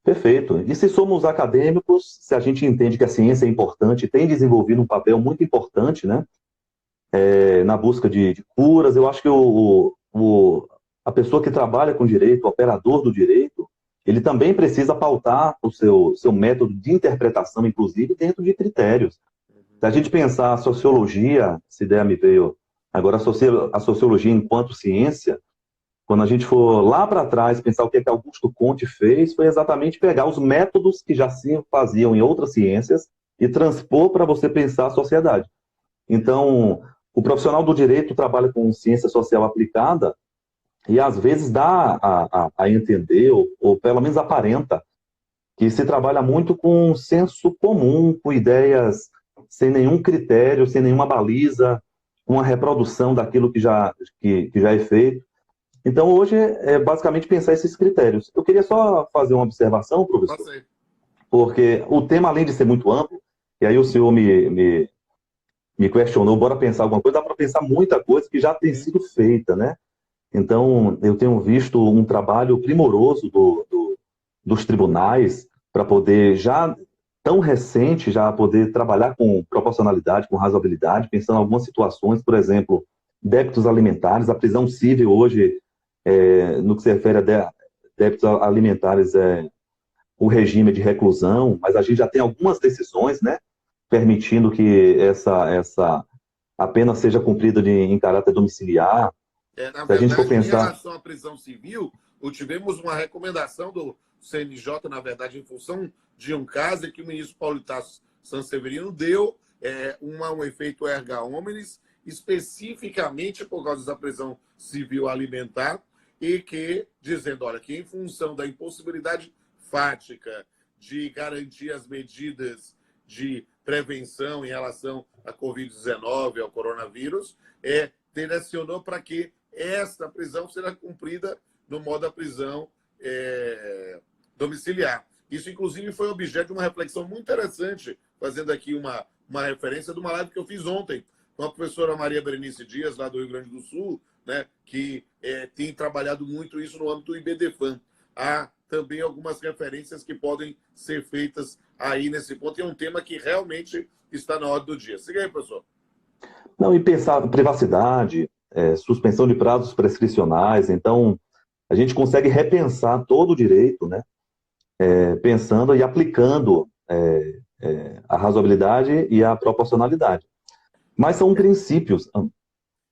Perfeito. E se somos acadêmicos, se a gente entende que a ciência é importante, tem desenvolvido um papel muito importante, né, na busca de curas, eu acho que a pessoa que trabalha com direito, o operador do direito, ele também precisa pautar o seu método de interpretação, inclusive, dentro de critérios. Se a gente pensar a sociologia, essa ideia me veio agora, a sociologia enquanto ciência, quando a gente for lá para trás pensar o que Augusto Comte fez, foi exatamente pegar os métodos que já se faziam em outras ciências e transpor para você pensar a sociedade. Então, o profissional do direito trabalha com ciência social aplicada e às vezes dá a entender, ou pelo menos aparenta, que se trabalha muito com senso comum, com ideias sem nenhum critério, sem nenhuma baliza, uma reprodução daquilo que já é feito. Então, hoje, é basicamente pensar esses critérios. Eu queria só fazer uma observação, professor, porque o tema, além de ser muito amplo, e aí o senhor me questionou, bora pensar alguma coisa, dá para pensar muita coisa que já tem sido feita, né? Então, eu tenho visto um trabalho primoroso dos tribunais para poder, já tão recente, já poder trabalhar com proporcionalidade, com razoabilidade, pensando em algumas situações, por exemplo, débitos alimentares. A prisão civil hoje, no que se refere a débitos alimentares, o regime de reclusão, mas a gente já tem algumas decisões, né, permitindo que a pena seja cumprida em caráter domiciliar. Na Se a gente for verdade, em pensar... relação à prisão civil, tivemos uma recomendação do CNJ, na verdade, em função de um caso em que o ministro Paulo Tasso Sanseverino deu um efeito erga omnes, especificamente por causa da prisão civil alimentar, e que, dizendo, olha, que em função da impossibilidade fática de garantir as medidas de prevenção em relação à Covid-19, ao coronavírus, direcionou para que esta prisão será cumprida no modo da prisão domiciliar. Isso, inclusive, foi objeto de uma reflexão muito interessante, fazendo aqui uma referência de uma live que eu fiz ontem com a professora Maria Berenice Dias, lá do Rio Grande do Sul, né, que tem trabalhado muito isso no âmbito do IBDFAN. Há também algumas referências que podem ser feitas aí nesse ponto, e é um tema que realmente está na ordem do dia. Siga aí, professor. Não, e pensar em privacidade, suspensão de prazos prescricionais. Então, a gente consegue repensar todo o direito, né? Pensando e aplicando a razoabilidade e a proporcionalidade. Mas são princípios.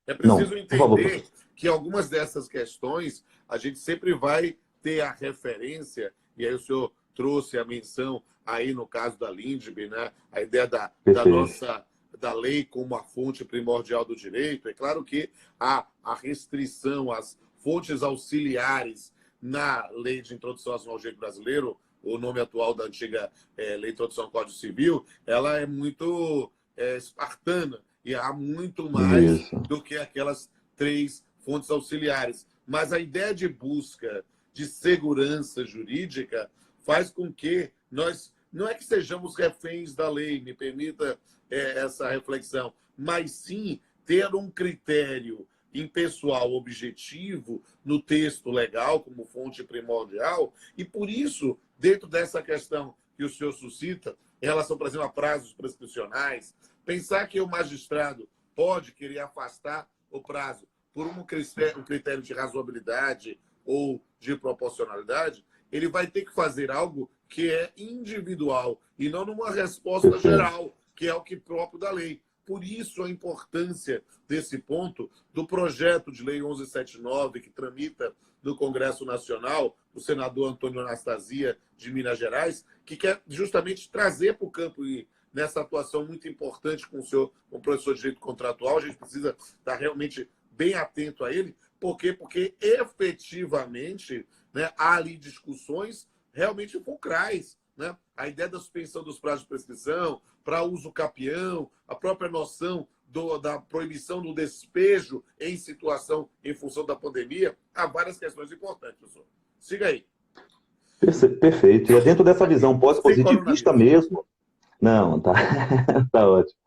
É preciso Não, por favor, entender professor. que algumas dessas questões a gente sempre vai ter a referência, e aí o senhor trouxe a menção aí no caso da Lindbe, né? A ideia da nossa da lei como a fonte primordial do direito. É claro que há a restrição às fontes auxiliares na lei de introdução ao direito brasileiro, o nome atual da antiga lei de introdução ao Código Civil, ela é muito espartana, e há muito mais do que aquelas 3 fontes auxiliares. Mas a ideia de busca de segurança jurídica faz com que nós não é que sejamos reféns da lei, me permita essa reflexão, mas sim ter um critério impessoal objetivo no texto legal como fonte primordial, e por isso, dentro dessa questão que o senhor suscita, em relação, por exemplo, a prazos prescricionais, pensar que o magistrado pode querer afastar o prazo por um critério de razoabilidade ou de proporcionalidade, ele vai ter que fazer algo que é individual e não numa resposta geral, que é o que próprio da lei. Por isso a importância desse ponto do projeto de lei 1179, que tramita no Congresso Nacional, o senador Antônio Anastasia, de Minas Gerais, que quer justamente trazer para o campo, e nessa atuação muito importante com o senhor, como professor de direito contratual, a gente precisa estar realmente bem atento a ele. Por quê? Porque efetivamente, né, há ali discussões realmente fulcrais, né? A ideia da suspensão dos prazos de prescrição, para uso capião, a própria noção da proibição do despejo em situação em função da pandemia, há várias questões importantes, professor. Siga aí. Perfeito. E é dentro dessa visão pós-positivista mesmo. Não, tá, tá ótimo.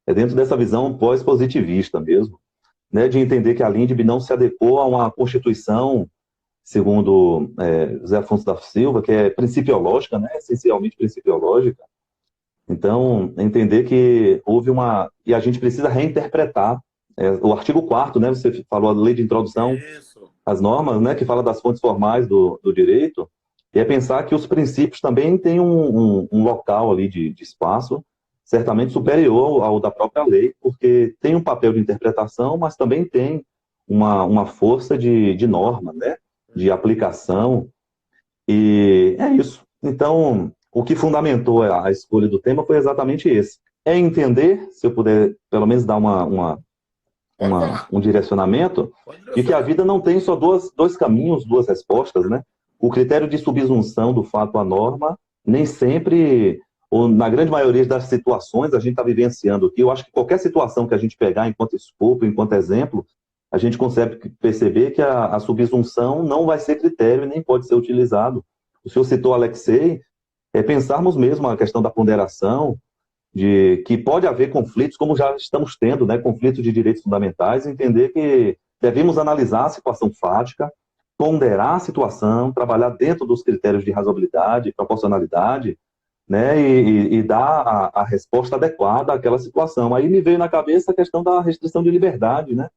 É dentro dessa visão pós-positivista mesmo, né, de entender que a Lindbe não se adequou a uma Constituição, segundo José Afonso da Silva, que é principiológica, né, essencialmente principiológica. Então, entender que houve uma... E a gente precisa reinterpretar o artigo 4º, né, você falou a lei de introdução às normas, né, que fala das fontes formais do direito, e é pensar que os princípios também têm um local ali de espaço certamente superior ao da própria lei, porque tem um papel de interpretação, mas também tem uma força de norma, né, de aplicação, e é isso. Então, o que fundamentou a escolha do tema foi exatamente esse. É entender, se eu puder pelo menos dar um direcionamento, de que a vida não tem só dois caminhos, 2 respostas, né? O critério de subsunção do fato à norma, nem sempre, ou na grande maioria das situações, a gente está vivenciando aqui. Eu acho que qualquer situação que a gente pegar enquanto escopo, enquanto exemplo, a gente consegue perceber que a subsunção não vai ser critério e nem pode ser utilizado. O senhor citou Alexei, pensarmos mesmo a questão da ponderação, de que pode haver conflitos, como já estamos tendo, né, conflitos de direitos fundamentais, entender que devemos analisar a situação fática, ponderar a situação, trabalhar dentro dos critérios de razoabilidade, proporcionalidade, né, e dar a resposta adequada àquela situação. Aí me veio na cabeça a questão da restrição de liberdade, né?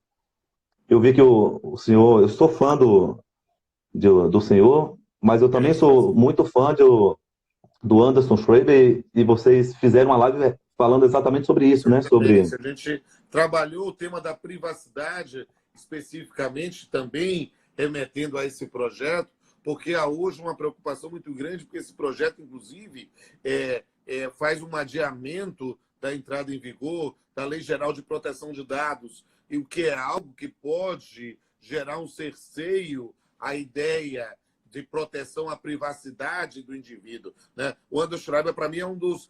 Eu vi que o senhor, eu sou fã do senhor, mas eu também sou muito fã do Anderson Schreiber, e vocês fizeram uma live falando exatamente sobre isso, né? Sobre... A gente trabalhou o tema da privacidade especificamente, também remetendo a esse projeto, porque há hoje uma preocupação muito grande, porque esse projeto, inclusive, faz um adiamento da entrada em vigor da Lei Geral de Proteção de Dados, e o que é algo que pode gerar um cerceio à ideia de proteção à privacidade do indivíduo, né? O Anderson Schreiber, para mim, é um dos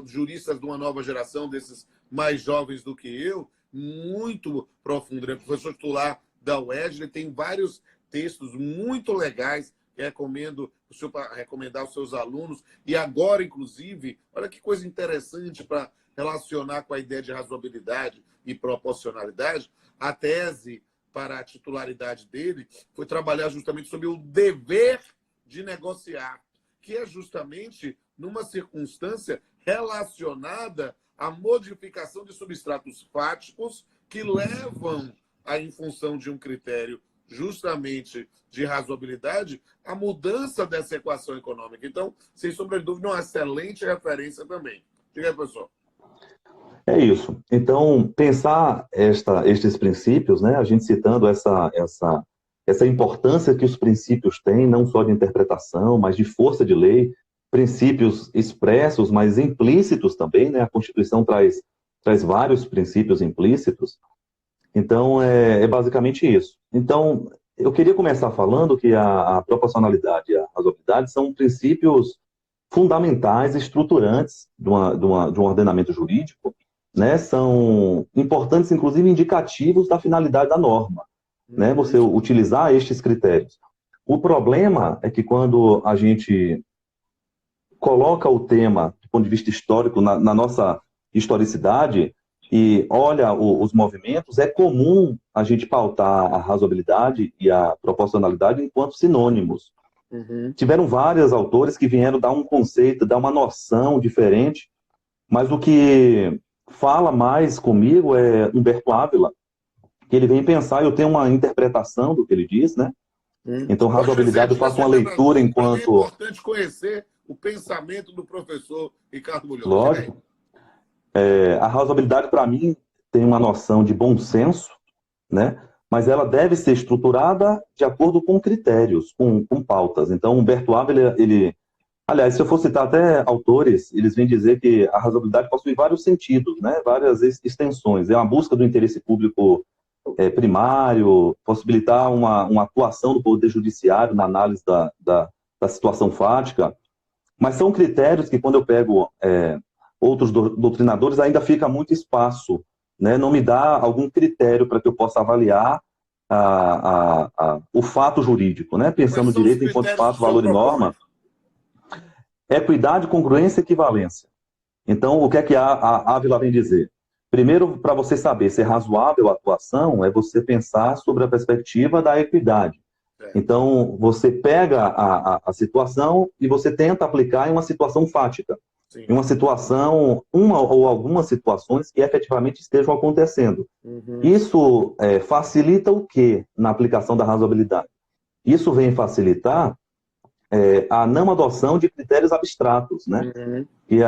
juristas de uma nova geração, desses mais jovens do que eu, muito profundo. Ele é professor titular da UERJ, ele tem vários textos muito legais que recomendo o senhor para recomendar aos seus alunos. E agora, inclusive, olha que coisa interessante para relacionar com a ideia de razoabilidade e proporcionalidade, a tese para a titularidade dele foi trabalhar justamente sobre o dever de negociar, que é justamente numa circunstância relacionada à modificação de substratos fáticos que levam em função de um critério justamente de razoabilidade, a mudança dessa equação econômica. Então, sem sombra de dúvida, uma excelente referência também. Diga aí, professor. É isso. Então, pensar estes princípios, né, a gente citando essa importância que os princípios têm, não só de interpretação, mas de força de lei, princípios expressos, mas implícitos também, né? A Constituição traz vários princípios implícitos. Então, é basicamente isso. Então, eu queria começar falando que a proporcionalidade e a razoabilidade são princípios fundamentais, estruturantes de um ordenamento jurídico, né? São importantes, inclusive, indicativos da finalidade da norma, né? Você utilizar estes critérios. O problema é que quando a gente coloca o tema do ponto de vista histórico na nossa historicidade e olha os movimentos, é comum a gente pautar a razoabilidade e a proporcionalidade enquanto sinônimos. Tiveram vários autores que vieram dar um conceito, dar uma noção diferente, mas o que fala mais comigo é Humberto Ávila, que ele vem pensar, eu tenho uma interpretação do que ele diz, né? Então, razoabilidade, eu faço uma leitura enquanto... É importante conhecer o pensamento do professor Ricardo Bulhões. Lógico. A razoabilidade, para mim, tem uma noção de bom senso, né? Mas ela deve ser estruturada de acordo com critérios, com pautas. Então, Humberto Ávila, aliás, se eu for citar até autores, eles vêm dizer que a razoabilidade possui vários sentidos, né? Várias extensões. É uma busca do interesse público primário, possibilitar uma atuação do Poder Judiciário na análise da situação fática. Mas são critérios que, quando eu pego outros doutrinadores, ainda fica muito espaço, né? Não me dá algum critério para que eu possa avaliar o fato jurídico, né? Pensando direito enquanto fato, valor e norma. Equidade, congruência e equivalência. Então, o que é que a Ávila vem dizer? Primeiro, para você saber se é razoável a atuação, é você pensar sobre a perspectiva da equidade. Então, você pega a situação e você tenta aplicar em uma situação fática. Sim. Em uma situação, uma ou algumas situações que efetivamente estejam acontecendo. Isso facilita o quê na aplicação da razoabilidade? Isso vem facilitar a não adoção de critérios abstratos, né? E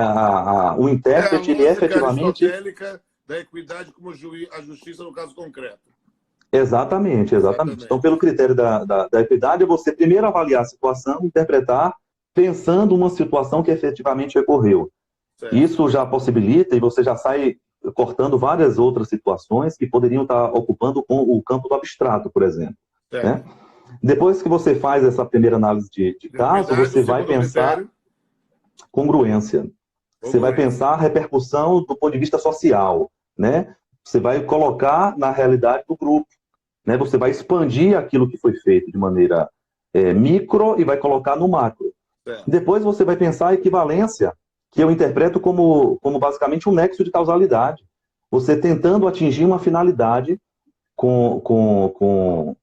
o intérprete, ele efetivamente... aristotélica da equidade como a justiça no caso concreto. Exatamente. Então, pelo critério da equidade, é você primeiro avaliar a situação, interpretar, pensando uma situação que efetivamente ocorreu. Certo. Isso já possibilita, e você já sai cortando várias outras situações que poderiam estar ocupando o campo do abstrato, por exemplo. Né? Depois que você faz essa primeira análise de caso, você vai pensar congruência. Você vai pensar a repercussão do ponto de vista social, né? Você vai colocar na realidade do grupo, né? Você vai expandir aquilo que foi feito de maneira micro e vai colocar no macro. Depois você vai pensar a equivalência, que eu interpreto como basicamente um nexo de causalidade. Você tentando atingir uma finalidade com, com,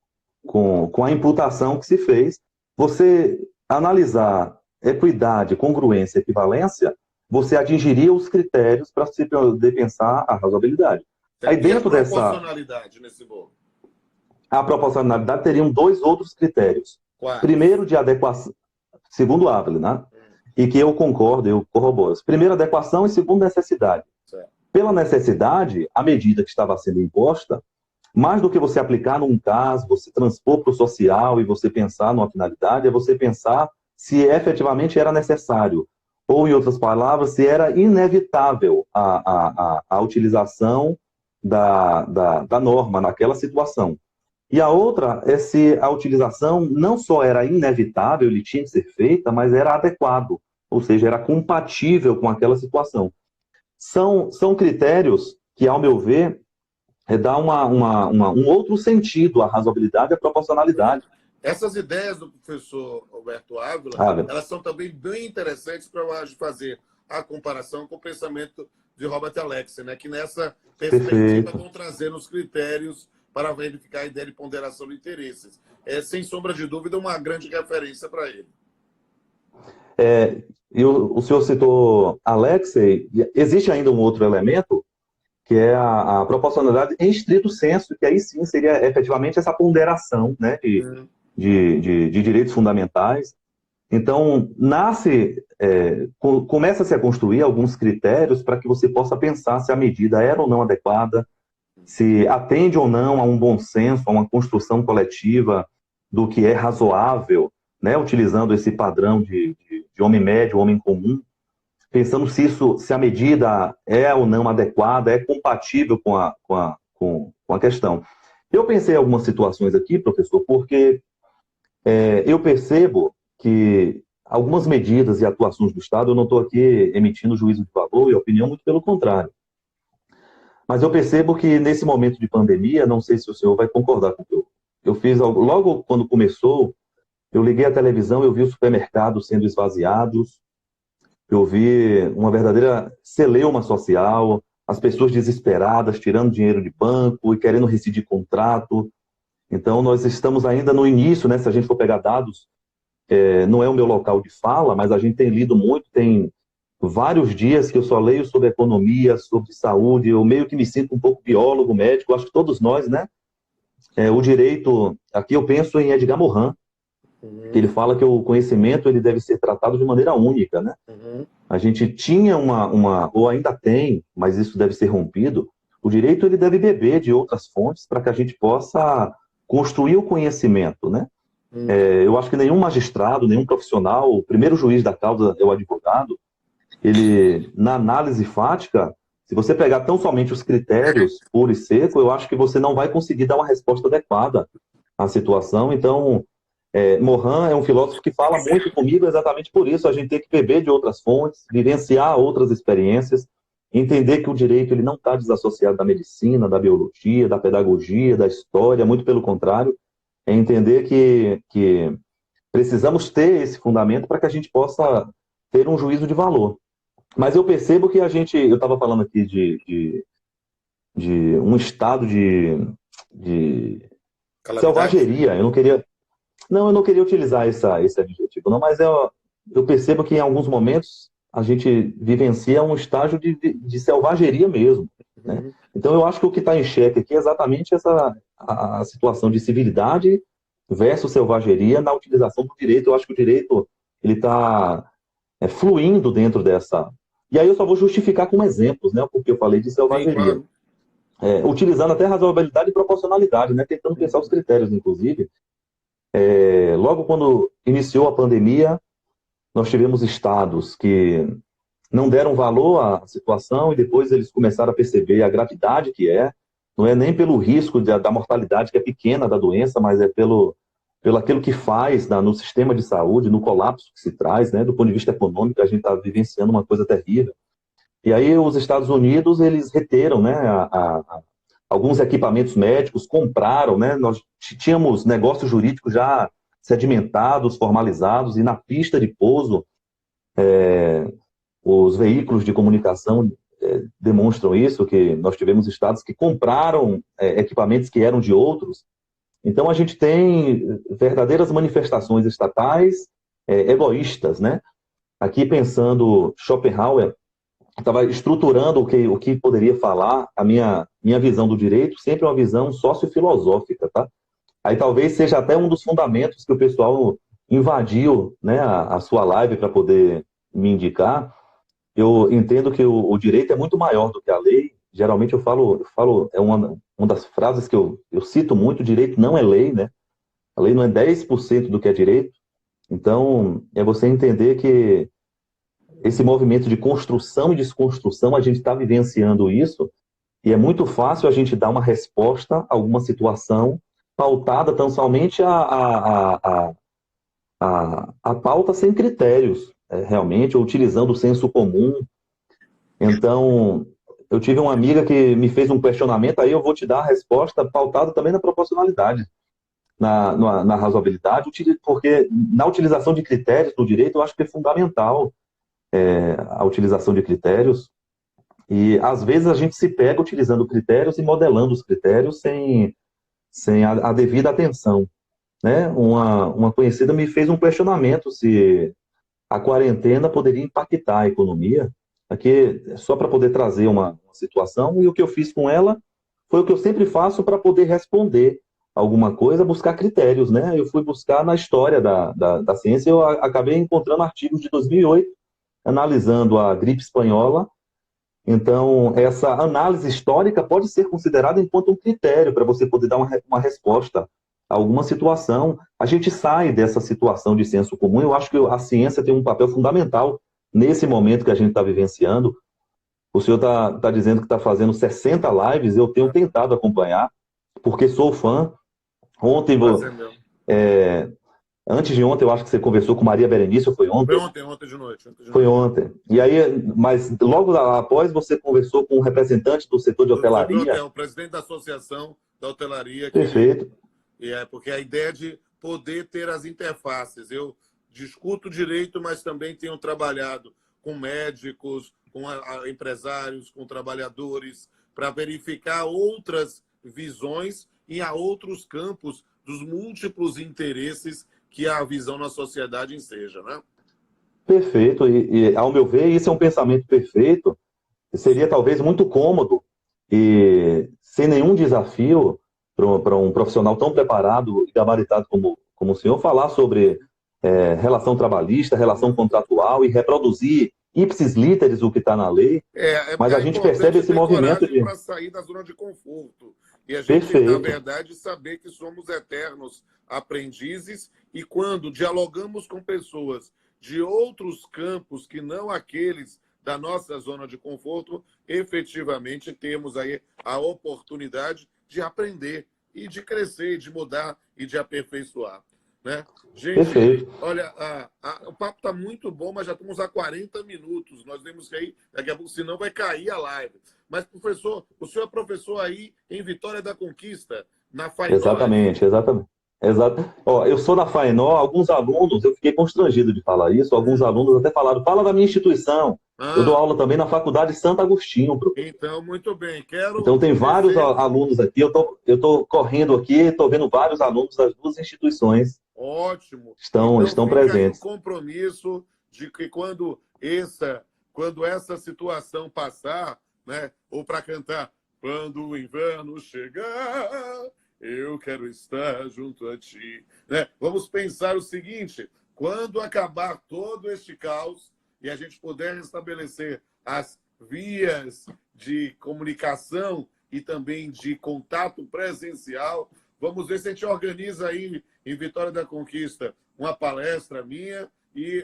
com, com a imputação que se fez. Você analisar equidade, congruência, equivalência, você atingiria os critérios para se poder pensar a razoabilidade. Aí E a dentro dessa... proporcionalidade nesse bolo? A proporcionalidade teriam dois outros critérios. Quais? Primeiro, de adequação, segundo o Abel, né? E que eu concordo, eu corroboro. Primeiro, adequação, e segundo, necessidade. Certo. Pela necessidade, a medida que estava sendo imposta, mais do que você aplicar num caso, você transpor para o social e você pensar numa finalidade, é você pensar se efetivamente era necessário. Ou, em outras palavras, se era inevitável a utilização da norma naquela situação. E a outra é se a utilização não só era inevitável, ele tinha que ser feita, mas era adequado, ou seja, era compatível com aquela situação. São critérios que, ao meu ver, dá um outro sentido à razoabilidade e à proporcionalidade. Essas ideias do professor Roberto Ávila, elas são também bem interessantes para fazer a comparação com o pensamento de Robert Alexy, né? Que nessa perspectiva vão trazendo os critérios para verificar a ideia de ponderação de interesses. É, sem sombra de dúvida, uma grande referência para ele. O senhor citou Alexy, existe ainda um outro elemento, que é a proporcionalidade em estrito senso, que aí sim seria efetivamente essa ponderação, né, de direitos fundamentais. Então, começa-se a construir alguns critérios para que você possa pensar se a medida era ou não adequada, se atende ou não a um bom senso, a uma construção coletiva do que é razoável, né, utilizando esse padrão de homem médio, homem comum, pensando se a medida é ou não adequada, é compatível com a questão. Eu pensei em algumas situações aqui, professor, porque eu percebo que algumas medidas e atuações do Estado, eu não estou aqui emitindo juízo de valor e opinião, muito pelo contrário. Mas eu percebo que nesse momento de pandemia, não sei se o senhor vai concordar com o que eu fiz, logo quando começou, eu liguei a televisão, eu vi os supermercados sendo esvaziados, eu vi uma verdadeira celeuma social, as pessoas desesperadas, tirando dinheiro de banco e querendo rescindir contrato. Então, nós estamos ainda no início, né? Se a gente for pegar dados, não é o meu local de fala, mas a gente tem lido muito, tem vários dias que eu só leio sobre economia, sobre saúde, eu meio que me sinto um pouco biólogo, médico, acho que todos nós, né? O direito, aqui eu penso em Edgar Morin, que ele fala que o conhecimento ele deve ser tratado de maneira única, né? A gente tinha ou ainda tem, mas isso deve ser rompido, o direito ele deve beber de outras fontes para que a gente possa construir o conhecimento, né? Eu acho que nenhum magistrado, nenhum profissional, o primeiro juiz da causa é o advogado, ele, na análise fática, se você pegar tão somente os critérios puro e seco, eu acho que você não vai conseguir dar uma resposta adequada à situação. Então, Morin é um filósofo que fala muito comigo exatamente por isso. A gente tem que beber de outras fontes, vivenciar outras experiências, entender que o direito ele não está desassociado da medicina, da biologia, da pedagogia, da história, muito pelo contrário. É entender que precisamos ter esse fundamento para que a gente possa ter um juízo de valor. Mas eu percebo que eu estava falando aqui de um estado de selvageria. Eu não queria utilizar esse adjetivo, não, mas eu percebo que em alguns momentos a gente vivencia um estágio de selvageria mesmo, né? Então eu acho que o que está em xeque aqui é exatamente a situação de civilidade versus selvageria na utilização do direito. Eu acho que o direito ele está fluindo dentro dessa... E aí eu só vou justificar com exemplos, né? Porque eu falei de selvageria. Sim, claro. Utilizando até razoabilidade e proporcionalidade, né? Tentando pensar os critérios, inclusive. Logo quando iniciou a pandemia, nós tivemos estados que não deram valor à situação e depois eles começaram a perceber a gravidade que não é nem pelo risco da mortalidade, que é pequena da doença, mas é pelo aquilo que faz no sistema de saúde, no colapso que se traz, né? Do ponto de vista econômico, a gente está vivenciando uma coisa terrível. E aí os Estados Unidos, eles reteram, né, alguns equipamentos médicos, compraram, né? Nós tínhamos negócios jurídicos já sedimentados, formalizados, e na pista de pouso, os veículos de comunicação demonstram isso, que nós tivemos estados que compraram equipamentos que eram de outros. Então, a gente tem verdadeiras manifestações estatais egoístas, né? Aqui, pensando, Schopenhauer estava estruturando o que poderia falar, a minha visão do direito, sempre uma visão sociofilosófica, tá? Aí talvez seja até um dos fundamentos que o pessoal invadiu, né, a sua live para poder me indicar. Eu entendo que o direito é muito maior do que a lei. Geralmente eu falo é uma das frases que eu cito muito: direito não é lei, né? A lei não é 10% do que é direito. Então, é você entender que esse movimento de construção e desconstrução, a gente está vivenciando isso, e é muito fácil a gente dar uma resposta a alguma situação pautada tão somente a pauta sem critérios, realmente, ou utilizando o senso comum. Então, eu tive uma amiga que me fez um questionamento, aí eu vou te dar a resposta pautada também na proporcionalidade, na razoabilidade, porque na utilização de critérios do direito, eu acho que é fundamental a utilização de critérios, e às vezes a gente se pega utilizando critérios e modelando os critérios sem a devida atenção, né? Uma conhecida me fez um questionamento se a quarentena poderia impactar a economia, aqui só para poder trazer uma situação, e o que eu fiz com ela foi o que eu sempre faço para poder responder alguma coisa, buscar critérios, né? Eu fui buscar na história da ciência, eu acabei encontrando artigos de 2008, analisando a gripe espanhola. Então, essa análise histórica pode ser considerada enquanto um critério para você poder dar uma resposta a alguma situação. A gente sai dessa situação de senso comum. Eu acho que a ciência tem um papel fundamental nesse momento que a gente está vivenciando. O senhor está dizendo que está fazendo 60 lives, eu tenho tentado acompanhar, porque sou fã. Ontem, antes de ontem, eu acho que você conversou com Maria Berenice, ou foi ontem? Foi ontem de noite. Foi ontem. E aí, mas logo após você conversou com um representante do setor de hotelaria. O presidente da Associação da Hotelaria. Perfeito. Porque a ideia de poder ter as interfaces. Eu discuto direito, mas também tenho trabalhado com médicos, com empresários, com trabalhadores, para verificar outras visões e a outros campos dos múltiplos interesses que a visão na sociedade enseja, né? Perfeito. E, ao meu ver, isso é um pensamento perfeito. Seria talvez muito cômodo e sem nenhum desafio para um profissional tão preparado e gabaritado como o senhor falar sobre relação trabalhista, relação contratual e reproduzir ipsis literis o que está na lei. Mas a gente percebe esse movimento para sair da zona de conforto. E a gente, Perfeito. na verdade, saber que somos eternos aprendizes e quando dialogamos com pessoas de outros campos que não aqueles da nossa zona de conforto, efetivamente temos aí a oportunidade de aprender e de crescer, de mudar e de aperfeiçoar. Né? Gente, Perfeito. olha, o papo está muito bom, mas já estamos a 40 minutos. Nós temos que ir, daqui a pouco, senão vai cair a live. Mas, professor, o senhor é professor aí em Vitória da Conquista, na FAINOR. Exatamente. Ó, eu sou da FAINOR, alguns alunos, eu fiquei constrangido de falar isso, alguns alunos até falaram, fala da minha instituição. Eu dou aula também na Faculdade Santo Agostinho, professor. Então, muito bem. Então, tem vários alunos aqui, eu tô correndo aqui, estou vendo vários alunos das duas instituições. Ótimo. Estão presentes. Aí o compromisso de que quando essa situação passar, né, ou para cantar, quando o inverno chegar, eu quero estar junto a ti. Né? Vamos pensar o seguinte, quando acabar todo este caos e a gente puder restabelecer as vias de comunicação e também de contato presencial, vamos ver se a gente organiza aí em Vitória da Conquista uma palestra minha,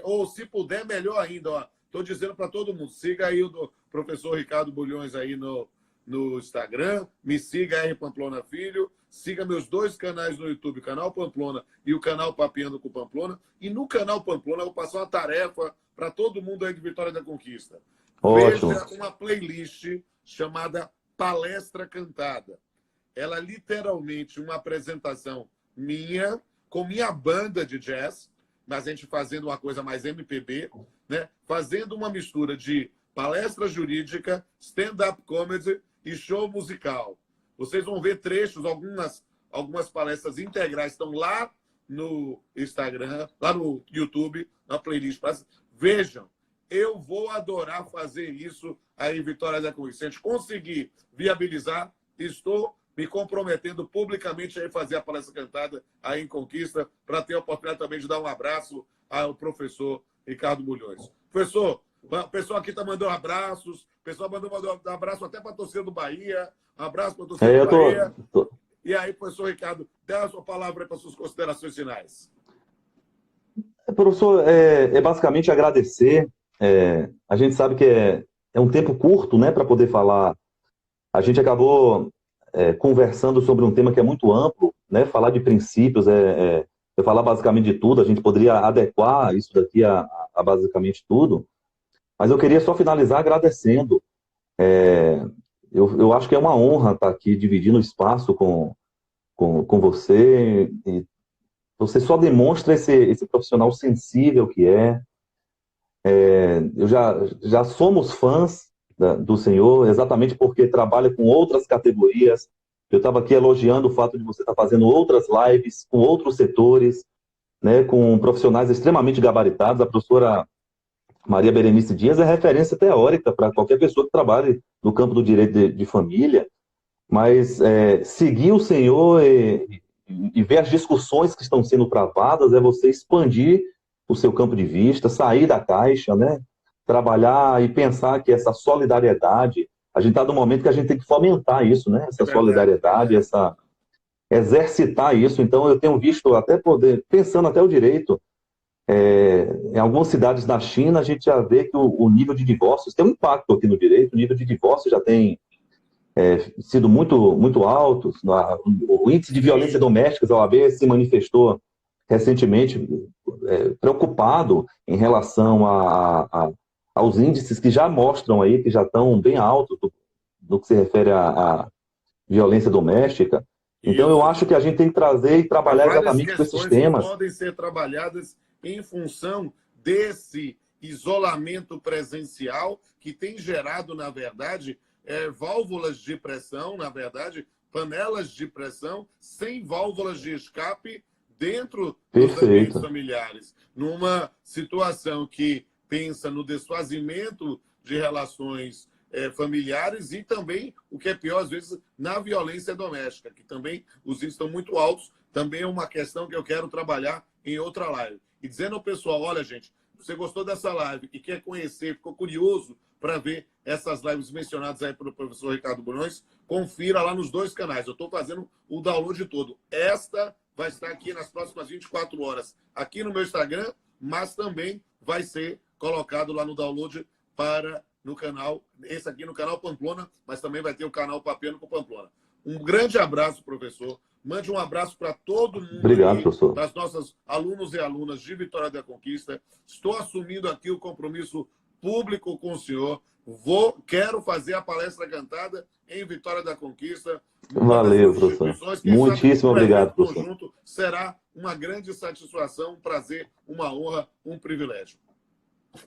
ou se puder, melhor ainda. Estou dizendo para todo mundo, siga aí o professor Ricardo Bulhões aí no Instagram, me siga aí, Pamplona Filho, siga meus dois canais no YouTube, o canal Pamplona e o canal Papeando com Pamplona. E no canal Pamplona eu vou passar uma tarefa para todo mundo aí de Vitória da Conquista. Ótimo. Veja uma playlist chamada Palestra Cantada. Ela é literalmente uma apresentação minha, com minha banda de jazz, mas a gente fazendo uma coisa mais MPB, né? Fazendo uma mistura de palestra jurídica, stand-up comedy e show musical. Vocês vão ver trechos, algumas palestras integrais estão lá no Instagram, lá no YouTube, na playlist. Vejam, eu vou adorar fazer isso aí em Vitória da Conquista. Se a gente conseguir viabilizar, estou me comprometendo publicamente a fazer a palestra cantada aí em Conquista, para ter a oportunidade também de dar um abraço ao professor Ricardo Bulhões. Professor, o pessoal aqui está mandando abraços, o pessoal mandou um abraço até para a torcida do Bahia, um abraço para a torcida do Bahia. E aí, professor Ricardo, dê a sua palavra para as suas considerações finais. Professor, basicamente agradecer. A gente sabe que é um tempo curto, né, para poder falar. A gente acabou conversando sobre um tema que é muito amplo, né, falar de princípios, falar basicamente de tudo. A gente poderia adequar isso daqui a basicamente tudo, mas eu queria só finalizar agradecendo. Eu acho que é uma honra estar aqui dividindo o espaço com você. E você só demonstra esse profissional sensível que é. Eu já somos fãs do senhor, exatamente porque trabalha com outras categorias. Eu estava aqui elogiando o fato de você estar fazendo outras lives com outros setores, né, com profissionais extremamente gabaritados. A professora Maria Berenice Dias é referência teórica para qualquer pessoa que trabalhe no campo do direito de família, mas seguir o senhor e ver as discussões que estão sendo travadas é você expandir o seu campo de vista, sair da caixa, né? Trabalhar e pensar que essa solidariedade, a gente está num momento que a gente tem que fomentar isso, né? Essa solidariedade, exercitar isso. Então, eu tenho visto até pensando até o direito, em algumas cidades da China, a gente já vê que o nível de divórcios tem um impacto aqui no direito, o nível de divórcio já tem sido muito, muito alto. O índice de violência doméstica, a OAB se manifestou recentemente preocupado em relação aos índices que já mostram aí, que já estão bem altos no que se refere à violência doméstica. Então, eu acho que a gente tem que trazer e trabalhar exatamente com esses temas. Que podem ser trabalhadas em função desse isolamento presencial que tem gerado, na verdade, válvulas de pressão, na verdade, panelas de pressão sem válvulas de escape dentro dos ambientes familiares. Numa situação que pensa no desfazimento de relações familiares e também, o que é pior, às vezes, na violência doméstica, que também os índices estão muito altos, também é uma questão que eu quero trabalhar em outra live. E dizendo ao pessoal, olha, gente, você gostou dessa live e quer conhecer, ficou curioso para ver essas lives mencionadas aí pelo professor Ricardo Bulhões, confira lá nos 2 canais. Eu estou fazendo o download todo. Esta vai estar aqui nas próximas 24 horas, aqui no meu Instagram, mas também vai ser colocado lá no download no canal, esse aqui no canal Pamplona, mas também vai ter o canal Papiano com Pamplona. Um grande abraço, professor. Mande um abraço para todo mundo. Obrigado, professor. Para os nossos alunos e alunas de Vitória da Conquista. Estou assumindo aqui o compromisso público com o senhor. Quero fazer a palestra cantada em Vitória da Conquista. Valeu, professor. Muitíssimo obrigado, professor. Conjunto será uma grande satisfação, um prazer, uma honra, um privilégio.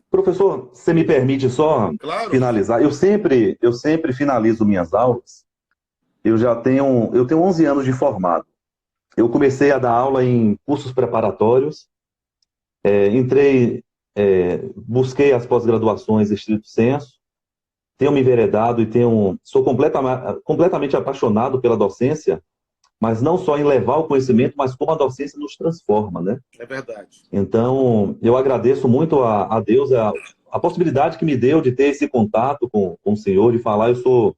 Professor, você me permite só finalizar? Eu sempre finalizo minhas aulas. Eu tenho 11 anos de formado. Eu comecei a dar aula em cursos preparatórios, busquei as pós-graduações estrito sensu, tenho me enveredado e sou completamente apaixonado pela docência, mas não só em levar o conhecimento, mas como a docência nos transforma, né? É verdade. Então, eu agradeço muito a Deus a possibilidade que me deu de ter esse contato com o senhor, de falar. Eu sou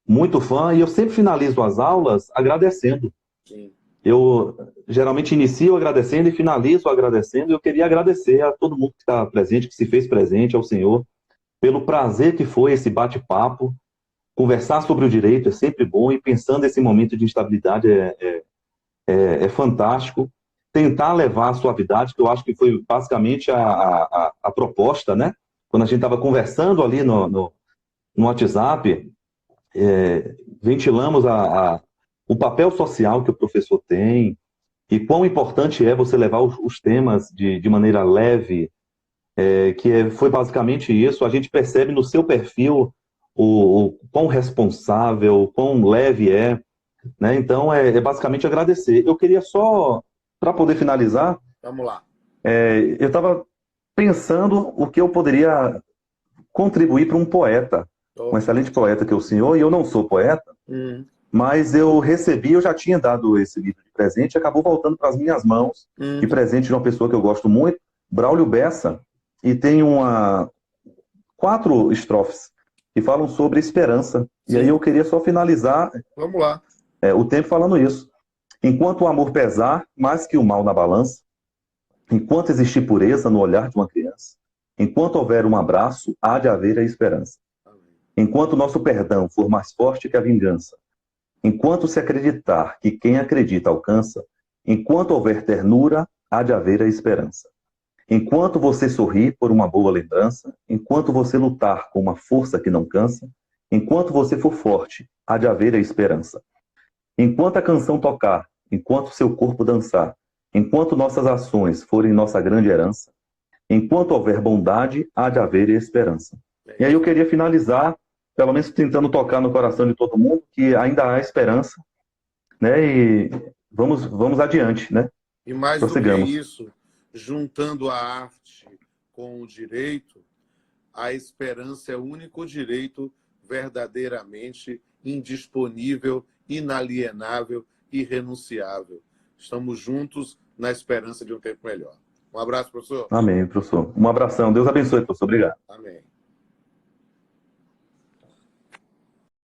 muito fã e eu sempre finalizo as aulas agradecendo. Sim. Eu geralmente inicio agradecendo e finalizo agradecendo. Eu queria agradecer a todo mundo que está presente, que se fez presente, ao senhor, pelo prazer que foi esse bate-papo. Conversar sobre o direito é sempre bom e pensando nesse momento de instabilidade é fantástico. Tentar levar a suavidade, que eu acho que foi basicamente a proposta, né? Quando a gente estava conversando ali no WhatsApp, ventilamos o papel social que o professor tem e quão importante é você levar os temas de maneira leve, foi basicamente isso. A gente percebe no seu perfil o quão responsável, quão leve é, né? Então, é basicamente agradecer. Eu queria só, para poder finalizar, Vamos lá. eu estava pensando o que eu poderia contribuir para um poeta, um Oh. excelente poeta que é o senhor, e eu não sou poeta, Uhum. mas eu já tinha dado esse livro de presente, e acabou voltando para as minhas mãos, de presente de uma pessoa que eu gosto muito, Braulio Bessa, e tem 4 estrofes que falam sobre esperança. Sim. E aí eu queria só finalizar Vamos lá. o tempo falando isso. Enquanto o amor pesar mais que o mal na balança, enquanto existir pureza no olhar de uma criança, enquanto houver um abraço, há de haver a esperança. Enquanto o nosso perdão for mais forte que a vingança, enquanto se acreditar que quem acredita alcança, enquanto houver ternura, há de haver a esperança. Enquanto você sorrir por uma boa lembrança, enquanto você lutar com uma força que não cansa, enquanto você for forte, há de haver a esperança. Enquanto a canção tocar, enquanto seu corpo dançar, enquanto nossas ações forem nossa grande herança, enquanto houver bondade, há de haver esperança. E aí eu queria finalizar, pelo menos tentando tocar no coração de todo mundo, que ainda há esperança, né? E vamos adiante, né? E mais do que Prossigamos. isso, juntando a arte com o direito, a esperança é o único direito verdadeiramente indisponível, inalienável, irrenunciável. Estamos juntos na esperança de um tempo melhor. Um abraço, professor. Amém, professor. Um abração. Deus abençoe, professor. Obrigado. Amém.